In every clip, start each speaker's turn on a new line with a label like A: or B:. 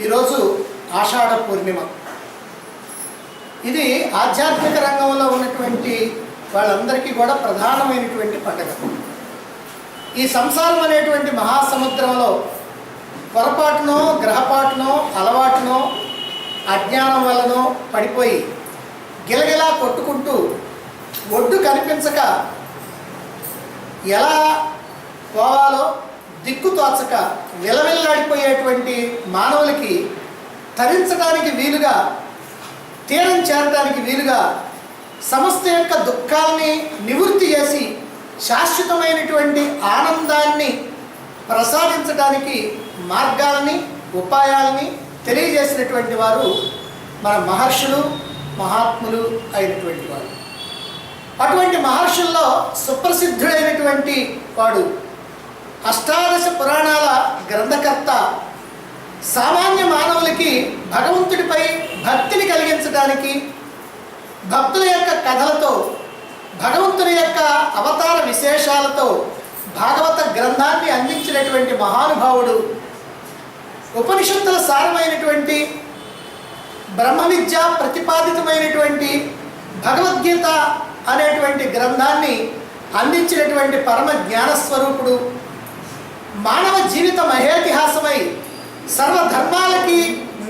A: ఈరోజు ఆషాఢ పూర్ణిమ. ఇది ఆధ్యాత్మిక రంగంలో ఉన్నటువంటి వాళ్ళందరికీ కూడా ప్రధానమైనటువంటి పండుగ. ఈ సంసారం అనేటువంటి మహాసముద్రంలో పొరపాటునో గ్రహపాటునో అలవాటునో అజ్ఞానం వల్లనో పడిపోయి గిలగిలా కొట్టుకుంటూ ఒడ్డు కనిపించక ఎలా పోవాలో దిక్కు తోచక విలవిల్లాడిపోయేటువంటి మానవులకి తరించడానికి వీలుగా, తీరం చేరడానికి వీలుగా, సమస్త యొక్క దుఃఖాలని నివృత్తి చేసి శాశ్వతమైనటువంటి ఆనందాన్ని ప్రసాదించడానికి మార్గాలని, ఉపాయాలని తెలియజేసినటువంటి వారు మన మహర్షులు, మహాత్ములు అయినటువంటి వారు. అటువంటి మహర్షుల్లో సుప్రసిద్ధుడైనటువంటి వాడు, అష్టాదశ పురాణాల గ్రంథకర్త, సామాన్య మానవులకి భగవంతుడిపై భక్తిని కలిగించడానికి భక్తుల యొక్క కథలతో, భగవంతుని యొక్క అవతార విశేషాలతో భాగవత గ్రంథాన్ని అందించినటువంటి మహానుభావుడు, ఉపనిషత్తుల సారమైనటువంటి బ్రహ్మ విద్య ప్రతిపాదితమైనటువంటి భగవద్గీత అనేటువంటి గ్రంథాన్ని అందించినటువంటి పరమ జ్ఞానస్వరూపుడు, మానవ జీవిత మహేతిహాసమై సర్వధర్మాలకి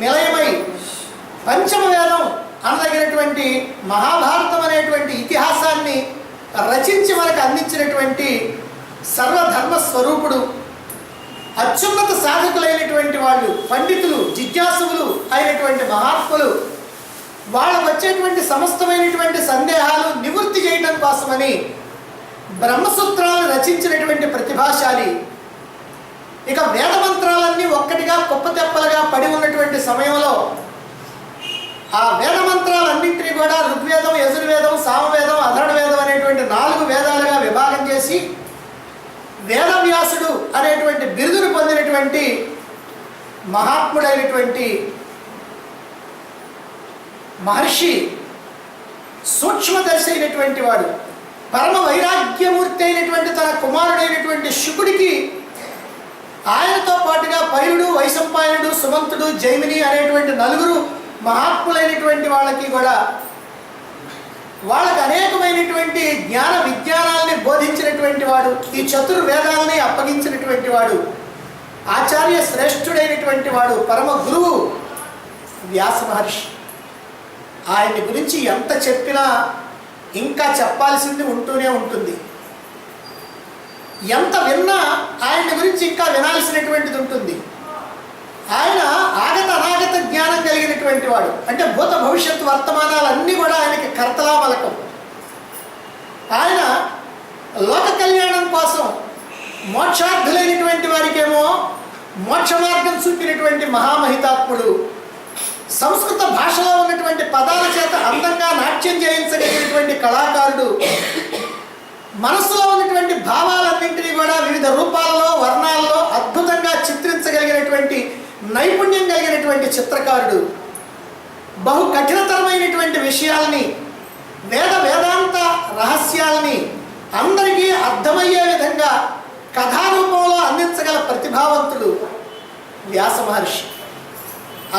A: నిలయమై పంచమ వేదం అనదగినటువంటి మహాభారతం అనేటువంటి ఇతిహాసాన్ని రచించి మనకు అందించినటువంటి సర్వధర్మ స్వరూపుడు, అత్యున్నత సాధకులైనటువంటి వాళ్ళు, పండితులు, జిజ్ఞాసువులు అయినటువంటి మహాత్ములు, వాళ్ళకు వచ్చేటువంటి సమస్తమైనటువంటి సందేహాలు నివృత్తి చేయడం కోసమని బ్రహ్మసూత్రాలను రచించినటువంటి ప్రతిభాశాలి. ఇక వేదమంత్రాలన్నీ ఒక్కటిగా కుప్పతెప్పలుగా పడి ఉన్నటువంటి సమయంలో ఆ వేదమంత్రాలన్నింటినీ కూడా ఋగ్వేదం, యజుర్వేదం, సామవేదం, అథర్వవేదం అనేటువంటి 4 వేదాలుగా విభాగం చేసి వేదవ్యాసుడు అనేటువంటి బిరుదును పొందినటువంటి మహాత్ముడైనటువంటి మహర్షి, సూక్ష్మదర్శి అయినటువంటి వాడు, పరమ వైరాగ్యమూర్తి అయినటువంటి తన కుమారుడైనటువంటి శుకుడికి ఆయనతో పాటుగా పైరుడు, వైశంపాయనుడు, సుమంతుడు, జైమిని అనేటువంటి 4 మహాత్ములైనటువంటి వాళ్ళకి కూడా వాళ్ళకు అనేకమైనటువంటి జ్ఞాన విజ్ఞానాలని బోధించినటువంటి వాడు, ఈ చతుర్వేదాలని అప్పగించినటువంటి వాడు, ఆచార్య శ్రేష్ఠుడైనటువంటి వాడు, పరమ గురువు వ్యాస మహర్షి. ఆయన్ని గురించి ఎంత చెప్పినా ఇంకా చెప్పాల్సింది ఉంటూనే ఉంటుంది. ఎంత విన్నా ఆయన గురించి ఇంకా వినాల్సినటువంటిది ఉంటుంది. ఆయన ఆగత అనాగత జ్ఞానం కలిగినటువంటి వాడు. అంటే భూత భవిష్యత్తు వర్తమానాలన్నీ కూడా ఆయనకి కర్తలామలకం. ఆయన లోక కళ్యాణం కోసం మోక్షార్థులైనటువంటి వారికేమో మోక్ష మార్గం చూపినటువంటి మహామహితాత్ముడు. సంస్కృత భాషలో ఉన్నటువంటి పదాల చేత అందంగా నాట్యం చేయించగలిగినటువంటి కళాకారుడు. మనస్సులో ఉన్నటువంటి భావాలన్నింటినీ కూడా వివిధ రూపాలలో, వర్ణాలలో అద్భుతంగా చిత్రించగలిగినటువంటి నైపుణ్యం కలిగినటువంటి చిత్రకారుడు. బహు కఠినతరమైనటువంటి విషయాల్ని, వేదాంత రహస్యాల్ని అందరికీ అర్థమయ్యే విధంగా కథారూపంలో అందించగల ప్రతిభావంతుడు వ్యాస మహర్షి.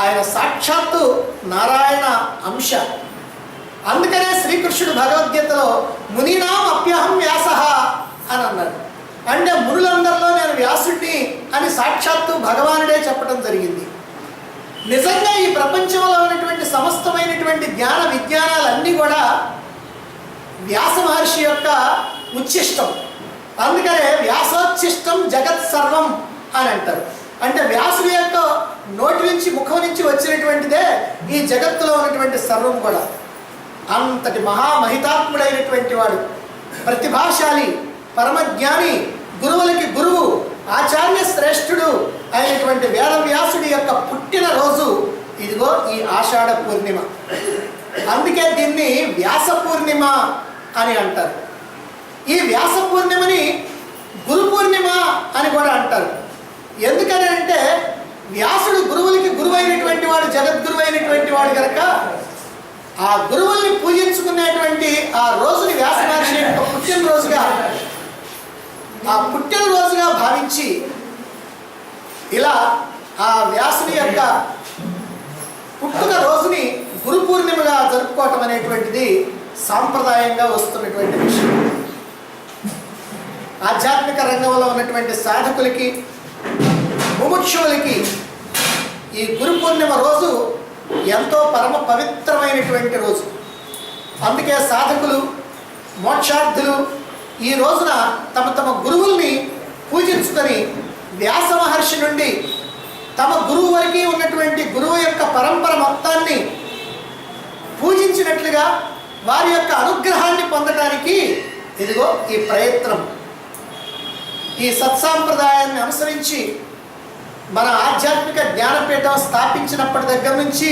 A: ఆయన సాక్షాత్తు నారాయణ అంశ. అందుకనే శ్రీకృష్ణుడు భగవద్గీతలో మునీనాం అప్యహం వ్యాస అని అన్నాడు. అంటే మునులందరిలో నేను వ్యాసుడిని అని సాక్షాత్తు భగవానుడే చెప్పడం జరిగింది. నిజంగా ఈ ప్రపంచంలో ఉన్నటువంటి సమస్తమైనటువంటి జ్ఞాన విజ్ఞానాలన్నీ కూడా వ్యాస మహర్షి యొక్క ఉచ్ఛిష్టం. అందుకనే వ్యాసోచ్ఛిష్టం జగత్ సర్వం అని అంటారు. అంటే వ్యాసుడి యొక్క నోటి నుంచి, ముఖం నుంచి వచ్చినటువంటిదే ఈ జగత్తులో ఉన్నటువంటి సర్వం కూడా. అంతటి మహామహితాత్ముడైనటువంటి వాడు, ప్రతిభాశాలి, పరమజ్ఞాని, గురువులకి గురువు, ఆచార్య శ్రేష్ఠుడు అయినటువంటి వేదవ్యాసుడి యొక్క పుట్టినరోజు ఇదిగో ఈ ఆషాఢ పూర్ణిమ. అందుకే దీన్ని వ్యాస పూర్ణిమ అని అంటారు. ఈ వ్యాస పూర్ణిమని గురు పూర్ణిమ అని కూడా అంటారు. ఎందుకని అంటే వ్యాసుడు గురువులకి గురువు అయినటువంటి వాడు, జగద్గురువు అయినటువంటి వాడు కనుక ఆ గురువుల్ని పూజించుకునేటువంటి ఆ రోజుని వ్యాస మహర్షి యొక్క పుట్టినరోజుగా భావించి ఇలా ఆ వ్యాసుని యొక్క గురు పూర్ణిమగా జరుపుకోవటం అనేటువంటిది సాంప్రదాయంగా వస్తున్నటువంటి విషయం. ఆధ్యాత్మిక రంగంలో ఉన్నటువంటి సాధకులకి, ముముక్షువులకి ఈ గురు పూర్ణిమ రోజు ఎంతో పరమ పవిత్రమైనటువంటి రోజు. అందుకే సాధకులు, మోక్షార్థులు ఈ రోజున తమ తమ గురువుల్ని పూజించుకొని వ్యాస మహర్షి నుండి తమ గురువు వరకు ఉన్నటువంటి గురువు యొక్క పరంపర మొత్తాన్ని పూజించినట్లుగా వారి యొక్క అనుగ్రహాన్ని పొందడానికి ఇదిగో ఈ ప్రయత్నం. ఈ సత్సాంప్రదాయాన్ని అనుసరించి మన ఆధ్యాత్మిక జ్ఞానపీఠం స్థాపించినప్పటి దగ్గర నుంచి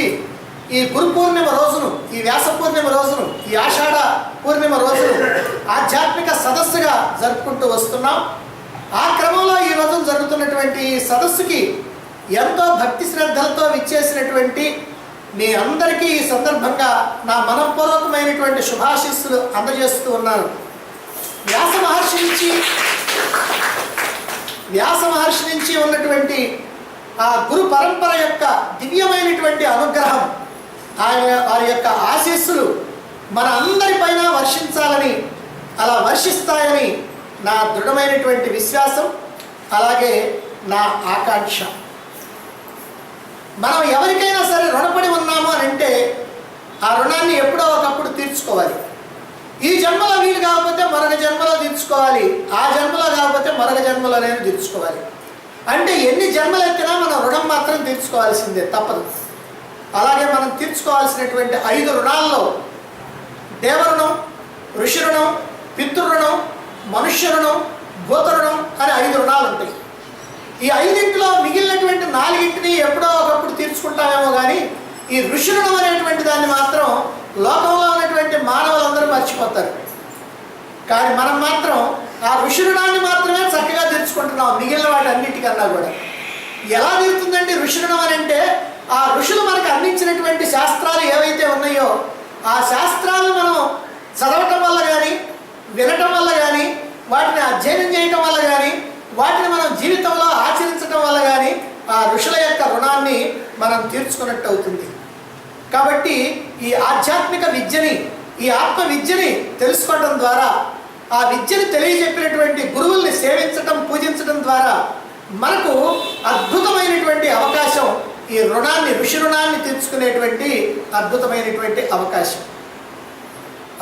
A: ఈ గురు పూర్ణిమ రోజును, ఈ వ్యాస పూర్ణిమ రోజును, ఈ ఆషాఢ పూర్ణిమ రోజును ఆధ్యాత్మిక సదస్సుగా జరుపుకుంటూ వస్తున్నాం. ఆ క్రమంలో ఈ రోజు జరుగుతున్నటువంటి ఈ సదస్సుకి ఎంతో భక్తి శ్రద్ధలతో విచ్చేసినటువంటి మీ అందరికీ ఈ సందర్భంగా నా మనపూర్వకమైనటువంటి శుభాశీస్సులు అందజేస్తూ ఉన్నాను. వ్యాస మహర్షి నుంచి ఉన్నటువంటి ఆ గురు పరంపర యొక్క దివ్యమైనటువంటి అనుగ్రహం, వారి యొక్క ఆశీస్సులు మన అందరిపైన వర్షించాలని, అలా వర్షిస్తాయని నా దృఢమైనటువంటి విశ్వాసం, అలాగే నా ఆకాంక్ష. మనం ఎవరికైనా సరే రుణపడి ఉన్నాము అని అంటే ఆ రుణాన్ని ఎప్పుడో ఒకప్పుడు తీర్చుకోవాలి. ఈ జన్మలో వీలు కాకపోతే మరొక జన్మలో తీర్చుకోవాలి, ఆ జన్మలో కాకపోతే మరొక జన్మలోనే తీర్చుకోవాలి. అంటే ఎన్ని జన్మలు ఎత్తినా మనం రుణం మాత్రం తీర్చుకోవాల్సిందే, తప్పదు. అలాగే మనం తీర్చుకోవాల్సినటువంటి 5 రుణాల్లో దేవరుణం, ఋషి రుణం, పితృరుణం, మనుష్య రుణం, భూత రుణం అని 5 రుణాలు ఉంటాయి. ఈ 5 మిగిలినటువంటి 4 ఎప్పుడో ఒకప్పుడు తీర్చుకుంటామేమో కానీ ఈ ఋషి రుణం అనేటువంటి దాన్ని మాత్రం లోకంలో ఉన్నటువంటి మానవులందరూ మర్చిపోతారు. కానీ మనం మాత్రం ఆ ఋషి రుణాన్ని మాత్రమే చక్కగా తీర్చుకుంటున్నాం, మిగిలిన వాటి అన్నిటికన్నా కూడా. ఎలా తీరుతుందండి ఋషి రుణం అని అంటే, ఆ ఋషులు మనకు అందించినటువంటి శాస్త్రాలు ఏవైతే ఉన్నాయో ఆ శాస్త్రాలను మనం చదవటం వల్ల కానీ, వినటం వల్ల కానీ, వాటిని అధ్యయనం చేయటం వల్ల కానీ, వాటిని మనం జీవితంలో ఆచరించడం వల్ల కానీ ఆ ఋషుల యొక్క రుణాన్ని మనం తీర్చుకున్నట్టు అవుతుంది. కాబట్టి ఈ ఆధ్యాత్మిక విద్యని, ఈ ఆత్మ విద్యని తెలుసుకోవడం ద్వారా, ఆ విద్యను తెలియజెప్పినటువంటి గురువుల్ని సేవించటం, పూజించడం ద్వారా మనకు అద్భుతమైనటువంటి అవకాశం, ఈ రుణాన్ని, ఋషి రుణాన్ని తీర్చుకునేటువంటి అద్భుతమైనటువంటి అవకాశం.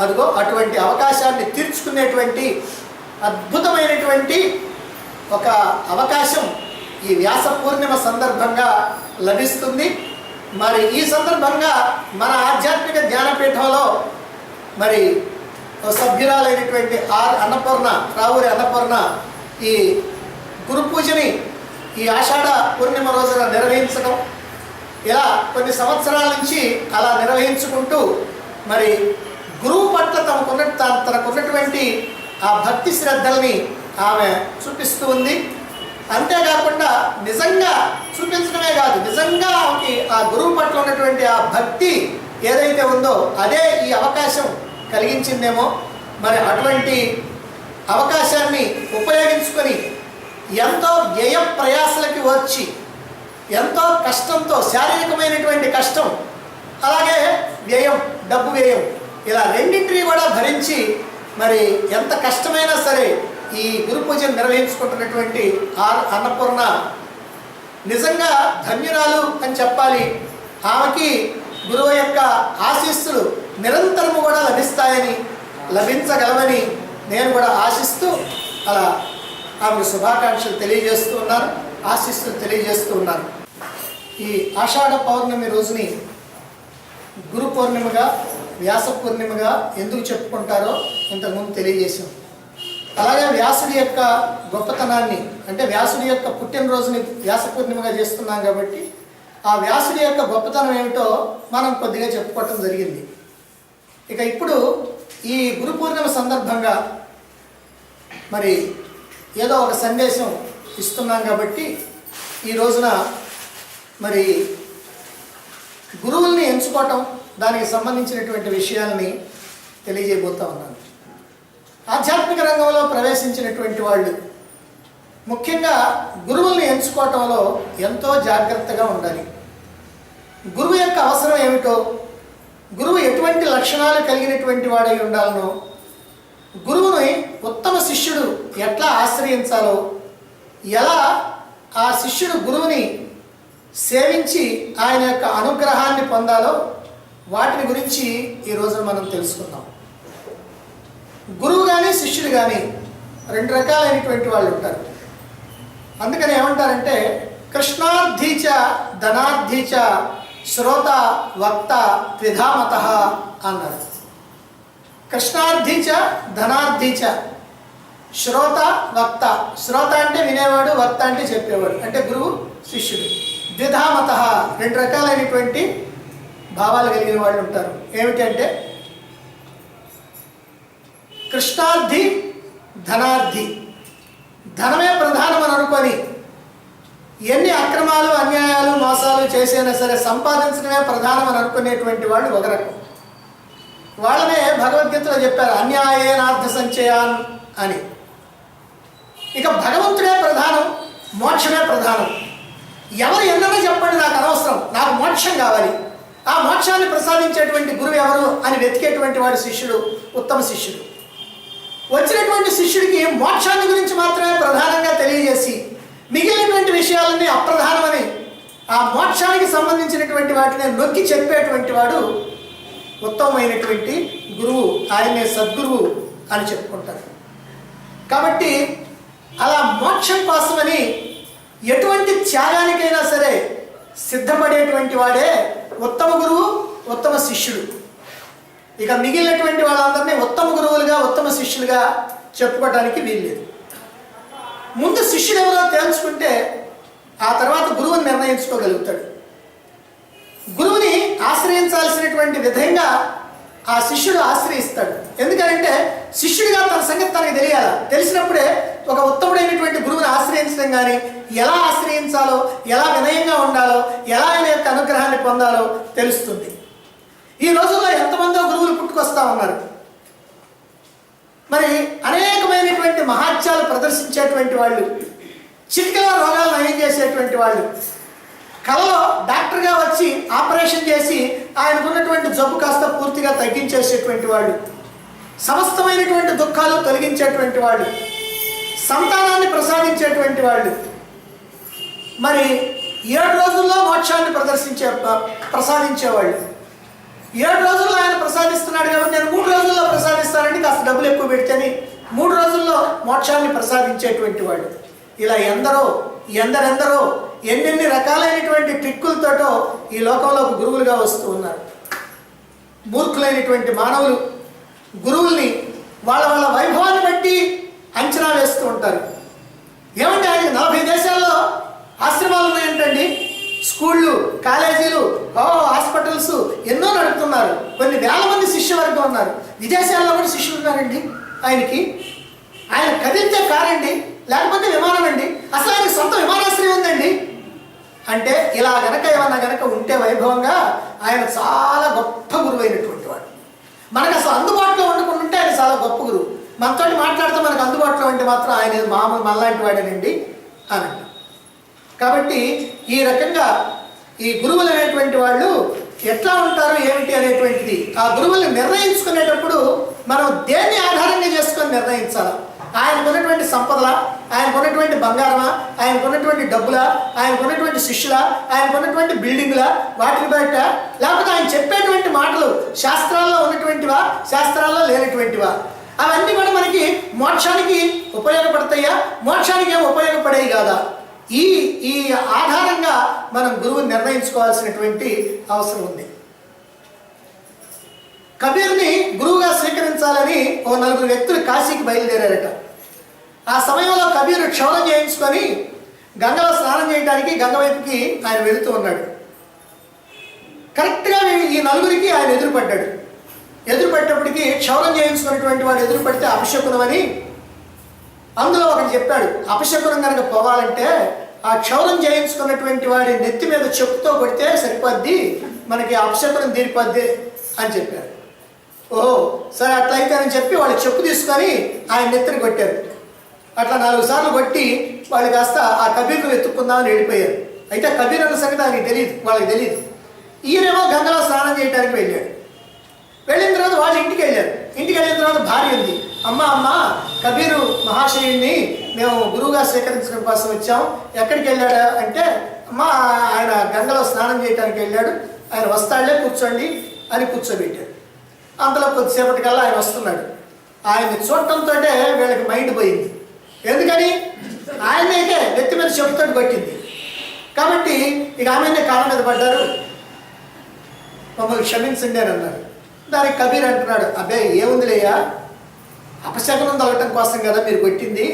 A: అదిగో అటువంటి అవకాశాన్ని తీర్చుకునేటువంటి అద్భుతమైనటువంటి ఒక అవకాశం ఈ వ్యాస పూర్ణిమ సందర్భంగా లభిస్తుంది. మరి ఈ సందర్భంగా మన ఆధ్యాత్మిక జ్ఞానపీఠంలో మరి సభ్యురాలైనటువంటి రావూరి అన్నపూర్ణ ఈ గురు పూజని ఈ ఆషాఢ పూర్ణిమ రోజున నిర్వహించడం, ఇలా కొన్ని సంవత్సరాల నుంచి అలా నిర్వహించుకుంటూ మరి గురువు పట్ల తనకున్నటువంటి ఆ భక్తి శ్రద్ధల్ని ఆమె చూపిస్తూ ఉంది. అంతేకాకుండా నిజంగా చూపించడమే కాదు, నిజంగా ఆమెకి ఆ గురువు పట్ల ఉన్నటువంటి ఆ భక్తి ఏదైతే ఉందో అదే ఈ అవకాశం కలిగించిందేమో. మరి అటువంటి అవకాశాన్ని ఉపయోగించుకొని ఎంతో వ్యయ ప్రయాసలకి వచ్చి, ఎంతో కష్టంతో, శారీరకమైనటువంటి కష్టం, అలాగే వ్యయం, డబ్బు వ్యయం, ఇలా రెండింటినీ కూడా భరించి మరి ఎంత కష్టమైనా సరే ఈ గురు పూజను నిర్వహించుకుంటున్నటువంటి అన్నపూర్ణ నిజంగా ధన్యురాలు అని చెప్పాలి. ఆమెకి గురువు యొక్క ఆశీస్సులు నిరంతరము కూడా లభించగలవని నేను కూడా ఆశిస్తూ అలా ఆమెకు శుభాకాంక్షలు తెలియజేస్తూ ఉన్నాను, ఆశీస్సులు తెలియజేస్తూ ఉన్నాను. ఈ ఆషాఢ పౌర్ణమి రోజుని గురు పూర్ణిమగా, వ్యాస పూర్ణిమగా ఎందుకు చెప్పుకుంటారో ఇంతకుముందు తెలియజేశాం. అలాగే వ్యాసుడి యొక్క గొప్పతనాన్ని, అంటే వ్యాసుడి యొక్క పుట్టినరోజుని వ్యాస పూర్ణిమగా చేస్తున్నాం కాబట్టి ఆ వ్యాసుడి యొక్క గొప్పతనం ఏమిటో మనం కొద్దిగా చెప్పుకోవటం జరిగింది. ఇక ఇప్పుడు ఈ గురు పూర్ణిమ సందర్భంగా మరి ఏదో ఒక సందేశం ఇస్తున్నాం కాబట్టి ఈ రోజున మరి గురువుల్ని ఎంచుకోవటం, దానికి సంబంధించినటువంటి విషయాల్ని తెలియజేయబోతా ఉన్నాను. ఆధ్యాత్మిక రంగంలో ప్రవేశించినటువంటి వాళ్ళు ముఖ్యంగా గురువుల్ని ఎంచుకోవటంలో ఎంతో జాగ్రత్తగా ఉండాలి. గురువు యొక్క అవసరం ఏమిటో, గురువు ఎటువంటి లక్షణాలు కలిగినటువంటి వాడై ఉండాలనో, గురువుని ఉత్తమ శిష్యుడు ఎట్లా ఆశ్రయించాలో, ఎలా ఆ శిష్యుడు గురువుని సేవించి ఆయన యొక్క అనుగ్రహాన్ని పొందాలో వాటిని గురించి ఈరోజు మనం తెలుసుకుందాం. గురువు కానీ శిష్యుడు కానీ రెండు రకాలైనటువంటి వాళ్ళు ఉంటారు. అందుకని ఏమంటారంటే కృష్ణార్థీచ ధనార్థీచ శ్రోత వక్త త్రిధామత అన్నారు. కృష్ణార్థీచ ధనార్థీచ, శ్రోత వక్త. శ్రోత అంటే వినేవాడు, వక్త అంటే చెప్పేవాడు, అంటే గురువు శిష్యుడు. ద్విధామత, రెండు రకాలైనటువంటి భావాలు కలిగిన వాళ్ళు ఉంటారు. ఏమిటంటే కృష్ణార్థి ధనార్థి. ధనమే ప్రధానమని అనుకొని ఎన్ని అక్రమాలు అన్యాయాలు మోసాలు చేసైనా సరే సంపాదించడమే ప్రధానమని అనుకునేటువంటి వాళ్ళు ఒక రకం. వాళ్ళనే భగవద్గీతలో చెప్పారు అన్యాయేనార్థ సంచయాన్ అని. ఇక భగవంతుడే ప్రధానం, మోక్షమే ప్రధానం. ఎవరు ఎన్నైనా చెప్పండి, నాకు అనవసరం, నాకు మోక్షం కావాలి, ఆ మోక్షాన్ని ప్రసాదించేటువంటి గురువు ఎవరు అని వెతికేటువంటి వాడు శిష్యుడు, ఉత్తమ శిష్యుడు. వచ్చినటువంటి శిష్యుడికి మోక్షాన్ని గురించి మాత్రమే ప్రధానంగా తెలియజేసి మిగిలినటువంటి విషయాలన్నీ అప్రధానమని ఆ మోక్షానికి సంబంధించినటువంటి వాటిని నొక్కి చెప్పేటువంటి వాడు ఉత్తమమైనటువంటి గురువు. ఆయనే సద్గురువు అని చెప్పుకుంటారు. కాబట్టి అలా మోక్షం కోసమని ఎటువంటి త్యాగానికైనా సరే సిద్ధపడేటువంటి వాడే ఉత్తమ గురువు, ఉత్తమ శిష్యుడు. ఇక మిగిలినటువంటి వాళ్ళందరినీ ఉత్తమ గురువులుగా ఉత్తమ శిష్యులుగా చెప్పుకోవడానికి వీల్లేదు. ముందు శిష్యుడు ఎవరో తేల్చుకుంటే ఆ తర్వాత గురువుని నిర్ణయించుకోగలుగుతాడు. గురువుని ఆశ్రయించాల్సినటువంటి విధంగా ఆ శిష్యుడు ఆశ్రయిస్తాడు. ఎందుకంటే శిష్యుడిగా తన సంగతి తనకు తెలియాలి. తెలిసినప్పుడే ఒక ఉత్తముడైనటువంటి గురువుని ఆశ్రయించడం కానీ, ఎలా ఆశ్రయించాలో, ఎలా వినయంగా ఉండాలో, ఎలా ఆయన యొక్క అనుగ్రహాన్ని పొందాలో తెలుస్తుంది. ఈ రోజుల్లో ఎంతమందో గురువులు పుట్టుకొస్తా ఉన్నారు. మరి అనేకమైనటువంటి మహాత్యాలు ప్రదర్శించేటువంటి వాళ్ళు, చిటికలో రోగాలు నయం చేసేటువంటి వాళ్ళు, కళలో డాక్టర్గా వచ్చి ఆపరేషన్ చేసి ఆయనకున్నటువంటి జబ్బు కాస్త పూర్తిగా తగ్గించేసేటువంటి వాళ్ళు, సమస్తమైనటువంటి దుఃఖాలు తొలగించేటువంటి వాళ్ళు, సంతానాన్ని ప్రసాదించేటువంటి వాళ్ళు, మరి 7 రోజుల్లో మోక్షాన్ని ప్రసాదించేవాళ్ళు. 7 రోజుల్లో ఆయన ప్రసాదిస్తున్నాడు కాబట్టి నేను 3 రోజుల్లో ప్రసాదిస్తానండి, కాస్త డబ్బులు ఎక్కువ పెడితేని 3 రోజుల్లో మోక్షాన్ని ప్రసాదించేటువంటి వాళ్ళు. ఇలా ఎందరెందరో ఎన్నెన్ని రకాలైనటువంటి ట్రిక్కులతోటో ఈ లోకంలో గురువులుగా వస్తూ ఉన్నారు. మూర్ఖులైనటువంటి మానవులు గురువుల్ని వాళ్ళ వైభవాన్ని బట్టి అంచనా వేస్తూ ఉంటారు. ఏమంటే ఆయనకి 40 దేశాల్లో ఆశ్రమాలు ఉన్నాయంటండి, స్కూళ్ళు, కాలేజీలు, హాస్పిటల్స్ ఎన్నో నడుపుతున్నారు. కొన్ని వేల మంది శిష్యవర్గం ఉన్నారు. విదేశాల్లో కూడా శిష్యులు ఉన్నారండి ఆయనకి. ఆయన కదిలితే కారండి, లేకపోతే విమానం అండి, అసలు ఆయనకి సొంత విమానాశ్రయం ఉందండి. అంటే ఇలా ఏమన్నా గనక ఉంటే వైభవంగా ఆయన చాలా గొప్ప గురువు అయినటువంటి వాడు. మనకు అసలు అందుబాటులో ఉండకుండా ఉంటే ఆయన చాలా గొప్ప గురువు. మనతో మాట్లాడితే మనకు అందుబాటులో ఉంటే మాత్రం ఆయన మామూలు మనలాంటి వాడేనండి అని అంటాం. కాబట్టి ఈ రకంగా ఈ గురువులు అనేటువంటి వాళ్ళు ఎట్లా ఉంటారు ఏమిటి అనేటువంటిది ఆ గురువుల్ని నిర్ణయించుకునేటప్పుడు మనం దేన్ని ఆధారంగా చేసుకొని నిర్ణయించాలి. ఆయనకున్నటువంటి సంపదలా, ఆయనకున్నటువంటి బంగారమా, ఆయనకున్నటువంటి డబ్బులా, ఆయనకున్నటువంటి శిష్యులా, ఆయనకున్నటువంటి బిల్డింగ్లా, వాటిని బయట, లేకపోతే ఆయన చెప్పేటువంటి మాటలు శాస్త్రాల్లో ఉన్నటువంటివా, శాస్త్రాల్లో లేనటువంటివా, అవన్నీ కూడా మనకి మోక్షానికి ఉపయోగపడతాయా, మోక్షానికి ఏం ఉపయోగపడేవి కాదా, ఈ ఆధారంగా మనం గురువుని నిర్ణయించుకోవాల్సినటువంటి అవసరం ఉంది. కబీర్ని గురువుగా స్వీకరించాలని ఓ 4 వ్యక్తులు కాశీకి బయలుదేరారట. ఆ సమయంలో కబీరు క్షౌరం చేయించుకొని గంగలో స్నానం చేయడానికి గంగ వైపుకి ఆయన వెళుతూ ఉన్నాడు. కరెక్ట్గా ఈ 4గురికి ఆయన ఎదురుపడ్డాడు. ఎదురుపడ్డప్పటికీ క్షౌరం చేయించుకున్నటువంటి వాడు ఎదురుపడితే అపశకునమని అందులో ఒకటి చెప్పాడు. అపశకునం కనుక పోవాలంటే ఆ క్షౌరం చేయించుకున్నటువంటి వాడి నెత్తి మీద చెప్పుతో కొడితే సరిపోద్ది, మనకి అపశకునం తీరిపోద్ది అని చెప్పారు. ఓహో సరే అట్లయితే అని చెప్పి వాళ్ళు చెప్పు తీసుకొని ఆయన నెత్తిని కొట్టారు. అట్లా 4 సార్లు కొట్టి వాళ్ళు కాస్త ఆ కబీర్ను వెతుక్కుందామని వెళ్ళిపోయారు. అయితే కబీర్ అన్న సంగతి ఆయనకి తెలియదు, వాళ్ళకి తెలియదు. ఈయనేమో గంగలో స్నానం చేయడానికి వెళ్ళాడు. వెళ్ళిన తర్వాత వాళ్ళు ఇంటికి వెళ్ళారు. ఇంటికి వెళ్ళిన తర్వాత భార్య ఉంది. అమ్మ కబీరు మహాశయుడిని మేము గురువుగా స్వీకరించడం కోసం వచ్చాం, ఎక్కడికి వెళ్ళాడా అంటే, అమ్మ ఆయన గంగలో స్నానం చేయడానికి వెళ్ళాడు, ఆయన వస్తాడులే కూర్చోండి అని కూర్చోబెట్టాడు. అంతలో కొద్దిసేపటికల్లా ఆయన వస్తున్నాడు. ఆయన్ని చూడటంతో వీళ్ళకి మైండ్ పోయింది. ఎందుకని? ఆయనైతే నెత్తి మీద చెప్పుతో కొట్టింది కాబట్టి ఇక ఆమెనే కాళ్ళ మీద పడ్డారు. మమ్మల్ని క్షమించండి అని అన్నారు. దానికి కబీర్ అంటున్నాడు, అబ్బే ఏముందిలేయ్యా, అపశకనం తగ్గటం కోసం కదా మీరు కొట్టింది,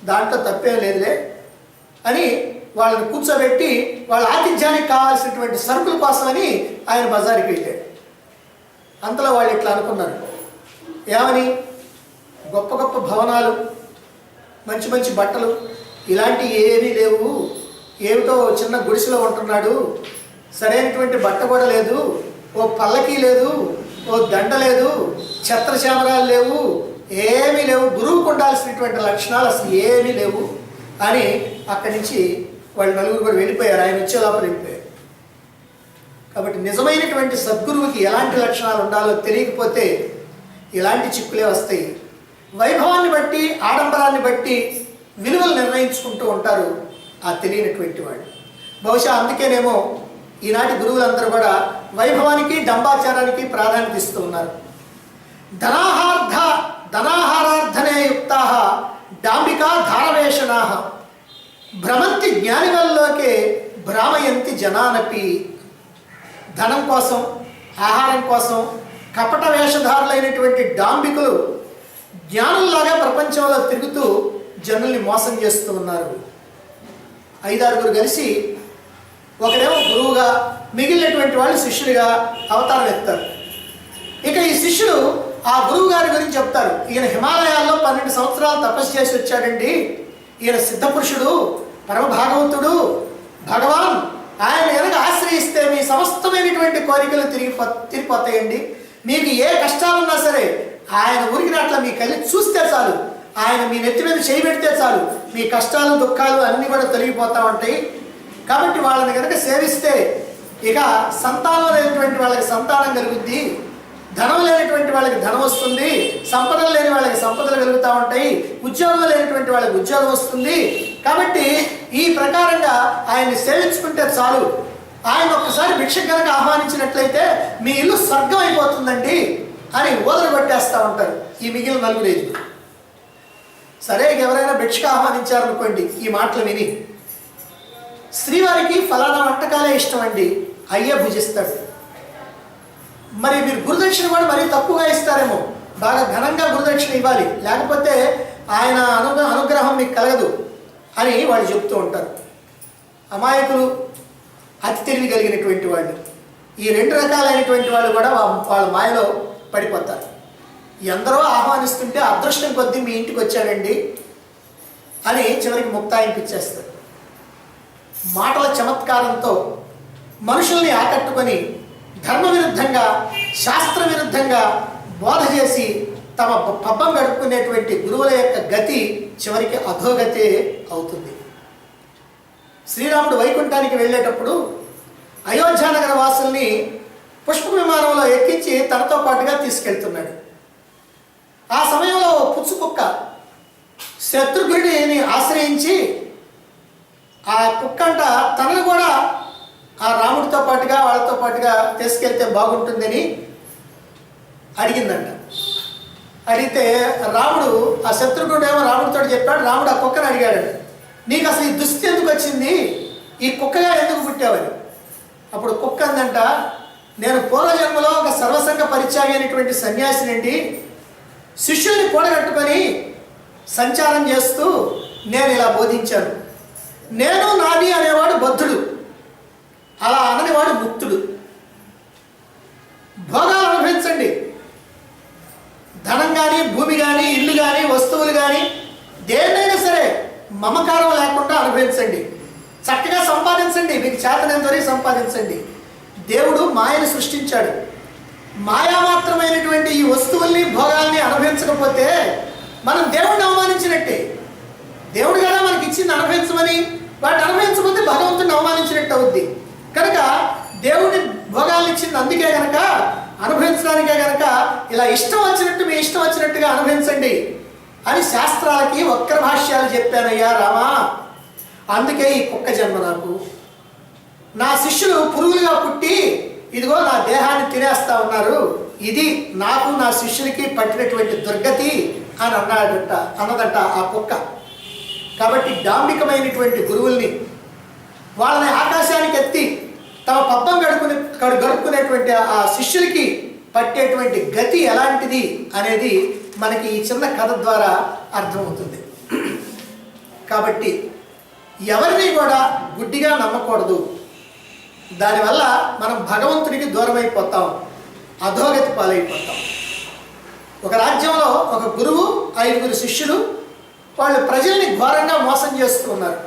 A: దాంట్లో తప్పేం లేదులే అని వాళ్ళని కూర్చోబెట్టి వాళ్ళ ఆతిథ్యానికి కావాల్సినటువంటి సరుకుల కోసమని ఆయన బజారుకి వెళ్ళాడు. అంతలో వాళ్ళు ఇట్లా అనుకున్నారు, ఏమని, గొప్ప గొప్ప భవనాలు, మంచి మంచి బట్టలు ఇలాంటివి ఏమీ లేవు, ఏమిటో చిన్న గుడిసెలో ఉంటున్నాడు, సరైనటువంటి బట్ట కూడా లేదు, ఓ పల్లకీ లేదు, ఓ దండ లేదు, ఛత్రచామరాలు లేవు, ఏమీ లేవు, గురువుకు ఉండాల్సినటువంటి లక్షణాలు అసలు ఏమీ లేవు అని అక్కడి నుంచి వాళ్ళు నలుగురు కూడా వెళ్ళిపోయారు. ఆయన వచ్చే లోపల వెళ్ళిపోయారు. కాబట్టి నిజమైనటువంటి సద్గురువుకి ఎలాంటి లక్షణాలు ఉండాలో తెలియకపోతే ఇలాంటి చిక్కులే వస్తాయి. వైభవాన్ని బట్టి, ఆడంబరాన్ని బట్టి విలువలు నిర్ణయించుకుంటూ ఉంటారు ఆ తెలియనటువంటి వాళ్ళు. బహుశా అందుకేనేమో ఈనాటి గురువులందరూ కూడా వైభవానికి, డంబాచారానికి ప్రాధాన్యత ఇస్తూ ఉన్నారు. ధనాహారార్థనే యుక్తా డాంబికా ధారవేషణా భ్రమంతి జ్ఞానివల్లోకే భ్రామయంతి జనానపి. ధనం కోసం, ఆహారం కోసం కపట వేషధారులైనటువంటి డాంబికులు జ్ఞానుల్లాగా ప్రపంచంలో తిరుగుతూ జనుల్ని మోసం చేస్తూ ఉన్నారు. 5-6 కలిసి ఒకడేమో గురువుగా, మిగిలినటువంటి వాళ్ళు శిష్యుడిగా అవతారం ఎత్తారు. ఇక ఈ శిష్యుడు ఆ గురువు గారి గురించి చెప్తారు, ఈయన హిమాలయాల్లో 12 సంవత్సరాలు తపస్సు చేసి వచ్చాడండి, ఈయన సిద్ధపురుషుడు, పరమ భాగవంతుడు, భగవాన్, ఆయన కనుక ఆశ్రయిస్తే మీ సమస్తమైనటువంటి కోరికలు తిరిగిపోతాయండి, మీకు ఏ కష్టాలున్నా సరే ఆయన ఊరికి అట్లా మీ కళ్ళి చూస్తే చాలు, ఆయన మీ నెత్తి మీద చేయి పెడితే చాలు, మీ కష్టాలు దుఃఖాలు అన్నీ కూడా తొలగిపోతూ ఉంటాయి. కాబట్టి వాళ్ళని కనుక సేవిస్తే ఇక సంతానం లేనటువంటి వాళ్ళకి సంతానం కలుగుద్ది, ధనం లేనటువంటి వాళ్ళకి ధనం వస్తుంది, సంపదలు లేని వాళ్ళకి సంపదలు కలుగుతూ ఉంటాయి, ఉద్యోగం లేనటువంటి వాళ్ళకి ఉద్యోగం వస్తుంది. కాబట్టి ఈ ప్రకారంగా ఆయన్ని సేవించుకుంటే చాలు, ఆయన ఒక్కసారి భిక్ష కనుక ఆహ్వానించినట్లయితే మీ ఇల్లు స్వర్గం అయిపోతుందండి అని ఓదలు కొట్టేస్తూ ఉంటారు ఈ మిగిలిన 4-5. సరే, ఎవరైనా భిక్షకు ఆహ్వానించారనుకోండి, ఈ మాటలు విని శ్రీవారికి ఫలానా వంటకాలే ఇష్టం అండి, అయ్యే భుజిస్తాడు. మరి మీరు గురుదక్షిణ కూడా మరీ తక్కువగా ఇస్తారేమో, బాగా ఘనంగా గురుదక్షిణ ఇవ్వాలి, లేకపోతే ఆయన అనుగ్రహం మీకు కలగదు అని వాళ్ళు చెప్తూ ఉంటారు. అమాయకులు, అతి తెలివి కలిగినటువంటి వాళ్ళు, ఈ 2 రకాలైనటువంటి వాళ్ళు కూడా వాళ్ళ మాయలో పడిపోతారు. ఎందరో ఆహ్వానిస్తుంటే అదృష్టం కొద్దీ మీ ఇంటికి వచ్చాడండి అని చివరికి ముక్తాయింపిచ్చేస్తారు. మాటల చమత్కారంతో మనుషుల్ని ఆకట్టుకొని ధర్మ విరుద్ధంగా, శాస్త్ర విరుద్ధంగా బోధ చేసి తమ పబ్బం గడుపుకునేటువంటి గురువుల యొక్క గతి చివరికి అధోగతే అవుతుంది. శ్రీరాముడు వైకుంఠానికి వెళ్ళేటప్పుడు అయోధ్యానగర వాసుల్ని పుష్ప విమానంలో ఎక్కించి తనతో పాటుగా తీసుకెళ్తున్నాడు. ఆ సమయంలో పుచ్చుకుక్క శత్రుఘ్నుడిని ఆశ్రయించి ఆ కుక్కంట తనను కూడా ఆ రాముడితో పాటుగా వాళ్ళతో పాటుగా తీసుకెళ్తే బాగుంటుందని అడిగిందంట. అడిగితే రాముడు, ఆ శత్రుఘ్నుడు ఏమో రాముడితో చెప్పాడు, రాముడు ఆ కుక్కను అడిగాడు, నీకు అసలు ఈ దుస్థితి ఎందుకు వచ్చింది, ఈ కుక్కగా ఎందుకు పుట్టావని. అప్పుడు కుక్క అందంట, నేను పూర్వజన్మలో ఒక సర్వసంగ పరిత్యాగి అయినటువంటి సన్యాసినండి, శిష్యుల్ని కూడగట్టుకొని సంచారం చేస్తూ నేను ఇలా బోధించాను. నేను నాది అనేవాడు బద్ధుడు, అలా అననివాడు ముక్తుడు. భోగాలు అనుభవించండి, ధనం కానీ, భూమి కానీ, ఇల్లు కానీ, వస్తువులు కానీ, దేన్నైనా సరే మమకారం లేకుండా అనుభవించండి, చక్కగా సంపాదించండి, మీకు చేతనంత వరకు సంపాదించండి. దేవుడు మాయను సృష్టించాడు, మాయామాత్రమైనటువంటి ఈ వస్తువుల్ని, భోగాల్ని అనుభవించకపోతే మనం దేవుడిని అవమానించినట్టే. దేవుడు కదా మనకి ఇచ్చింది అనుభవించమని, వాటిని అనుభవించకపోతే భగవంతుడిని అవమానించినట్టు అవుద్ది. కనుక దేవుడి భోగాలను ఇచ్చింది అందుకే కనుక అనుభవించడానికి అనుభవించడానికే కనుక ఇలా ఇష్టం వచ్చినట్టు మీ ఇష్టం వచ్చినట్టుగా అనుభవించండి అని శాస్త్రాలకి వక్ర భాష్యాలు చెప్పానయ్యా రామా. అందుకే ఈ కుక్క జన్మ నాకు. నా శిష్యులు పురుగులుగా పుట్టి ఇదిగో నా దేహాన్ని తినేస్తా ఉన్నారు. ఇది నాకు నా శిష్యులకి పట్టినటువంటి దుర్గతి అని అన్నదంట ఆ కుక్క. కాబట్టి డాంబికమైనటువంటి గురువుల్ని వాళ్ళని ఆకాశానికి ఎత్తి తమ పబ్బం గడుపుకునేటువంటి ఆ శిష్యులకి పట్టేటువంటి గతి ఎలాంటిది అనేది మనకి ఈ చిన్న కథ ద్వారా అర్థమవుతుంది. కాబట్టి ఎవరిని కూడా గుడ్డిగా నమ్మకూడదు. దానివల్ల మనం భగవంతుడికి దూరం అయిపోతాం, అధోగతి పాలైపోతాం. ఒక రాజ్యంలో ఒక గురువు 5 శిష్యులు వాళ్ళు ప్రజల్ని ఘోరంగా మోసం చేస్తూ ఉన్నారు.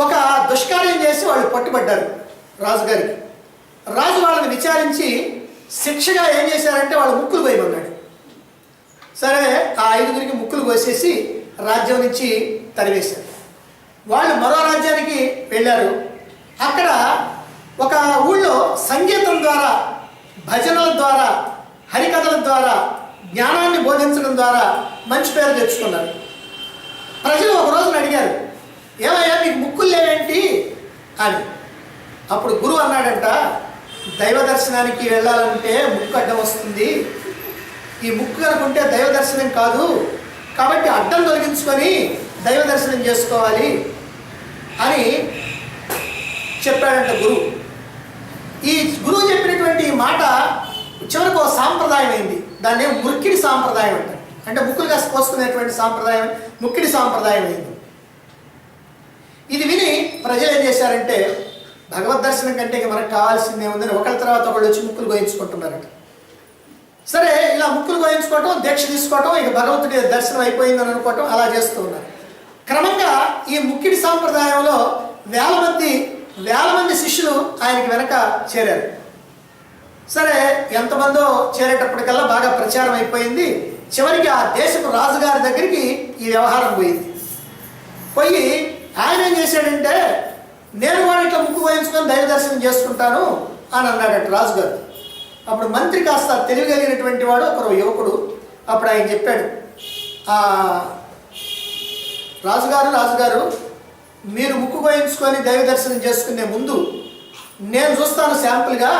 A: ఒక దుష్కార్యం చేసి వాళ్ళు పట్టుబడ్డారు రాజుగారికి. రాజు వాళ్ళని విచారించి శిక్షగా ఏం చేశారంటే వాళ్ళు ముక్కులు కోయమన్నాడు. సరే ఆ 5 ముక్కులు కోసేసి రాజ్యం నుంచి తరివేశారు. వాళ్ళు మరో రాజ్యానికి వెళ్ళారు. అక్కడ ఒక ఊళ్ళో సంగీతం ద్వారా, భజనల ద్వారా, హరికథల ద్వారా, జ్ఞానాన్ని బోధించడం ద్వారా మంచి పేరు తెచ్చుకున్నారు. ప్రజలు ఒక రోజున అడిగారు, ఏమయ్యా మీకు ముక్కులు లేవేంటి అని. అప్పుడు గురువు అన్నాడంట, దైవ దర్శనానికి వెళ్ళాలంటే ముక్కు అడ్డం వస్తుంది. ఈ ముక్కు కనుకుంటే దైవ దర్శనం కాదు, కాబట్టి అడ్డం తొలగించుకొని దైవ దర్శనం చేసుకోవాలి అని చెప్పాడంట గురువు. ఈ గురువు చెప్పినటువంటి మాట చివరికి ఒక సాంప్రదాయం అయింది. దాన్ని ముక్కిడి సాంప్రదాయం అంటారు. అంటే ముక్కులు కాస్త పోసుకునేటువంటి సాంప్రదాయం ముక్కిడి సాంప్రదాయం అయింది. ఇది విని ప్రజలు ఏం చేశారంటే, భగవద్ దర్శనం కంటే మనకు కావాల్సిందే ఉందని ఒకరి తర్వాత ఒకళ్ళు వచ్చి ముక్కులు గోయించుకుంటున్నారట. సరే ఇలా ముక్కులు గోయించుకోవటం, దీక్ష తీసుకోవటం, ఇక భగవంతుడి దర్శనం అయిపోయిందని అనుకోవటం అలా చేస్తూ ఉన్నారు. క్రమంగా ఈ ముక్కిడి సాంప్రదాయంలో వేల మంది శిష్యులు ఆయనకి వెనక చేరారు. సరే ఎంతమందో చేరేటప్పటికల్లా బాగా ప్రచారం అయిపోయింది. చివరికి ఆ దేశపు రాజుగారి దగ్గరికి ఈ వ్యవహారం పోయింది. పోయి ఆయన ఏం చేశాడంటే, నేను కూడా ఇట్లా ముక్కు పోయించుకొని దైవ దర్శనం చేసుకుంటాను అని అన్నాడట రాజుగారు. అప్పుడు మంత్రి కాస్త తెలియగలిగినటువంటి వాడు ఒక యువకుడు. అప్పుడు ఆయన చెప్పాడు, రాజుగారు మీరు ముక్కు పోయించుకొని దైవ దర్శనం చేసుకునే ముందు నేను చూస్తాను శాంపుల్గా.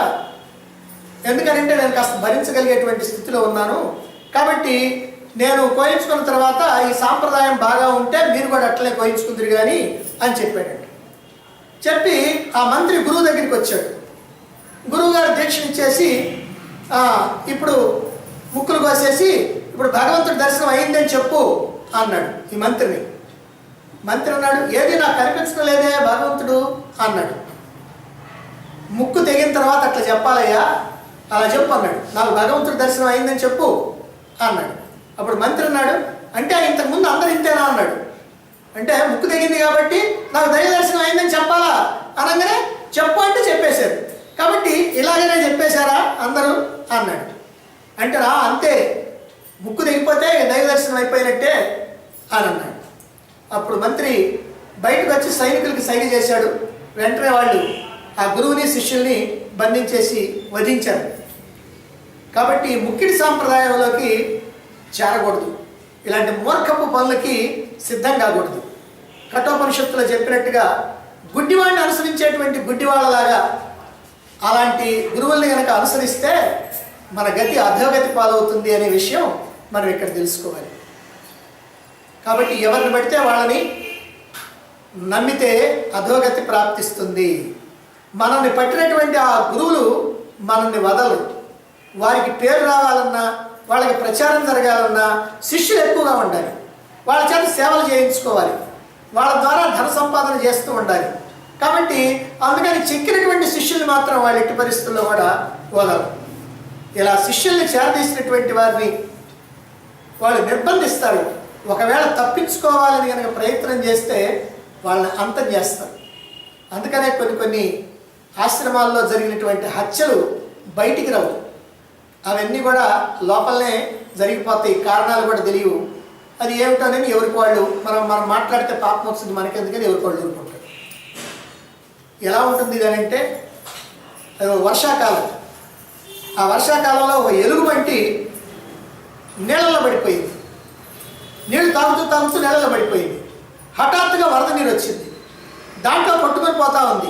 A: ఎందుకంటే నేను కాస్త భరించగలిగేటువంటి స్థితిలో ఉన్నాను. కాబట్టి నేను కోయించుకున్న తర్వాత ఈ సాంప్రదాయం బాగా ఉంటే మీరు కూడా అట్లనే కోయించుకుందరు కానీ అని చెప్పాడండి. చెప్పి ఆ మంత్రి గురువు దగ్గరికి వచ్చాడు. గురువుగారు దీక్ష ఇచ్చేసి ఇప్పుడు ముక్కులు కోసేసి ఇప్పుడు భగవంతుడి దర్శనం అయిందని చెప్పు అన్నాడు ఈ మంత్రిని. మంత్రి అన్నాడు, ఏది నాకు కనిపించడం లేదే భగవంతుడు అన్నాడు. ముక్కు తెగిన తర్వాత అట్లా చెప్పాలయ్యా, అలా చెప్పు అన్నాడు. నాకు భగవంతుడి దర్శనం అయిందని చెప్పు అన్నాడు. అప్పుడు మంత్రి అన్నాడు, అంటే ఇంతకుముందు అందరు ఇంతేనా అన్నాడు. అంటే ముక్కు తెగింది కాబట్టి నాకు దైవ దర్శనం అయిందని చెప్పాలా అనగానే చెప్పు అంటే చెప్పేశారు. కాబట్టి ఇలాగనే చెప్పేశారా అందరూ అన్నాడు. అంటే అంతే, ముక్కు తెగిపోతే దైవ దర్శనం అయిపోయినట్టే అని అన్నాడు. అప్పుడు మంత్రి బయటకు వచ్చి సైనికులకి సైగ చేశాడు. వెంటనే వాళ్ళు ఆ గురువుని శిష్యుల్ని బంధించేసి వధించారు. కాబట్టి ముక్కిడి సాంప్రదాయంలోకి చేరకూడదు. ఇలాంటి మూర్ఖపు పనులకి సిద్ధం కాకూడదు. కఠోపనిషత్తులో చెప్పినట్టుగా గుడ్డివాడిని అనుసరించేటువంటి గుడ్డివాళ్ళలాగా అలాంటి గురువుల్ని కనుక అనుసరిస్తే మన గతి అధోగతి పాలవుతుంది అనే విషయం మనం ఇక్కడ తెలుసుకోవాలి. కాబట్టి ఎవరిని పడితే వాళ్ళని నమ్మితే అధోగతి ప్రాప్తిస్తుంది. మనల్ని పట్టినటువంటి ఆ గురువులు మనల్ని వదలరు. వారికి పేరు రావాలన్నా, వాళ్ళకి ప్రచారం జరగాలన్నా శిష్యులు ఎక్కువగా ఉండాలి. వాళ్ళ చేత సేవలు చేయించుకోవాలి. వాళ్ళ ద్వారా ధన సంపాదన చేస్తూ ఉండాలి. కాబట్టి అందుకని చెక్కినటువంటి శిష్యుల్ని మాత్రం వాళ్ళ ఎట్టి పరిస్థితుల్లో కూడా వదలరు. ఇలా శిష్యుల్ని చేరదీసినటువంటి వారిని వాళ్ళు నిర్బంధిస్తారు. ఒకవేళ తప్పించుకోవాలని కనుక ప్రయత్నం చేస్తే వాళ్ళని అంతం చేస్తారు. అందుకనే కొన్ని ఆశ్రమాల్లో జరిగినటువంటి హత్యలు బయటికి రావు. అవన్నీ కూడా లోపలనే జరిగిపోతాయి. కారణాలు కూడా తెలియవు. అది ఏమిటోనని ఎవరికి వాళ్ళు మనం మాట్లాడితే పాపం వస్తుంది మనకెందుకని ఎవరికి వాళ్ళు ఊరుకుంటారు. ఎలా ఉంటుంది ఇది అంటే వర్షాకాలం ఆ వర్షాకాలంలో ఒక ఎలుగుబంటి నీళ్ళలో పడిపోయింది. నీళ్ళు తాగుతూ నీళ్ళలో పడిపోయింది. హఠాత్తుగా వరద నీరు వచ్చింది, దాంట్లో కొట్టుకొని పోతా ఉంది.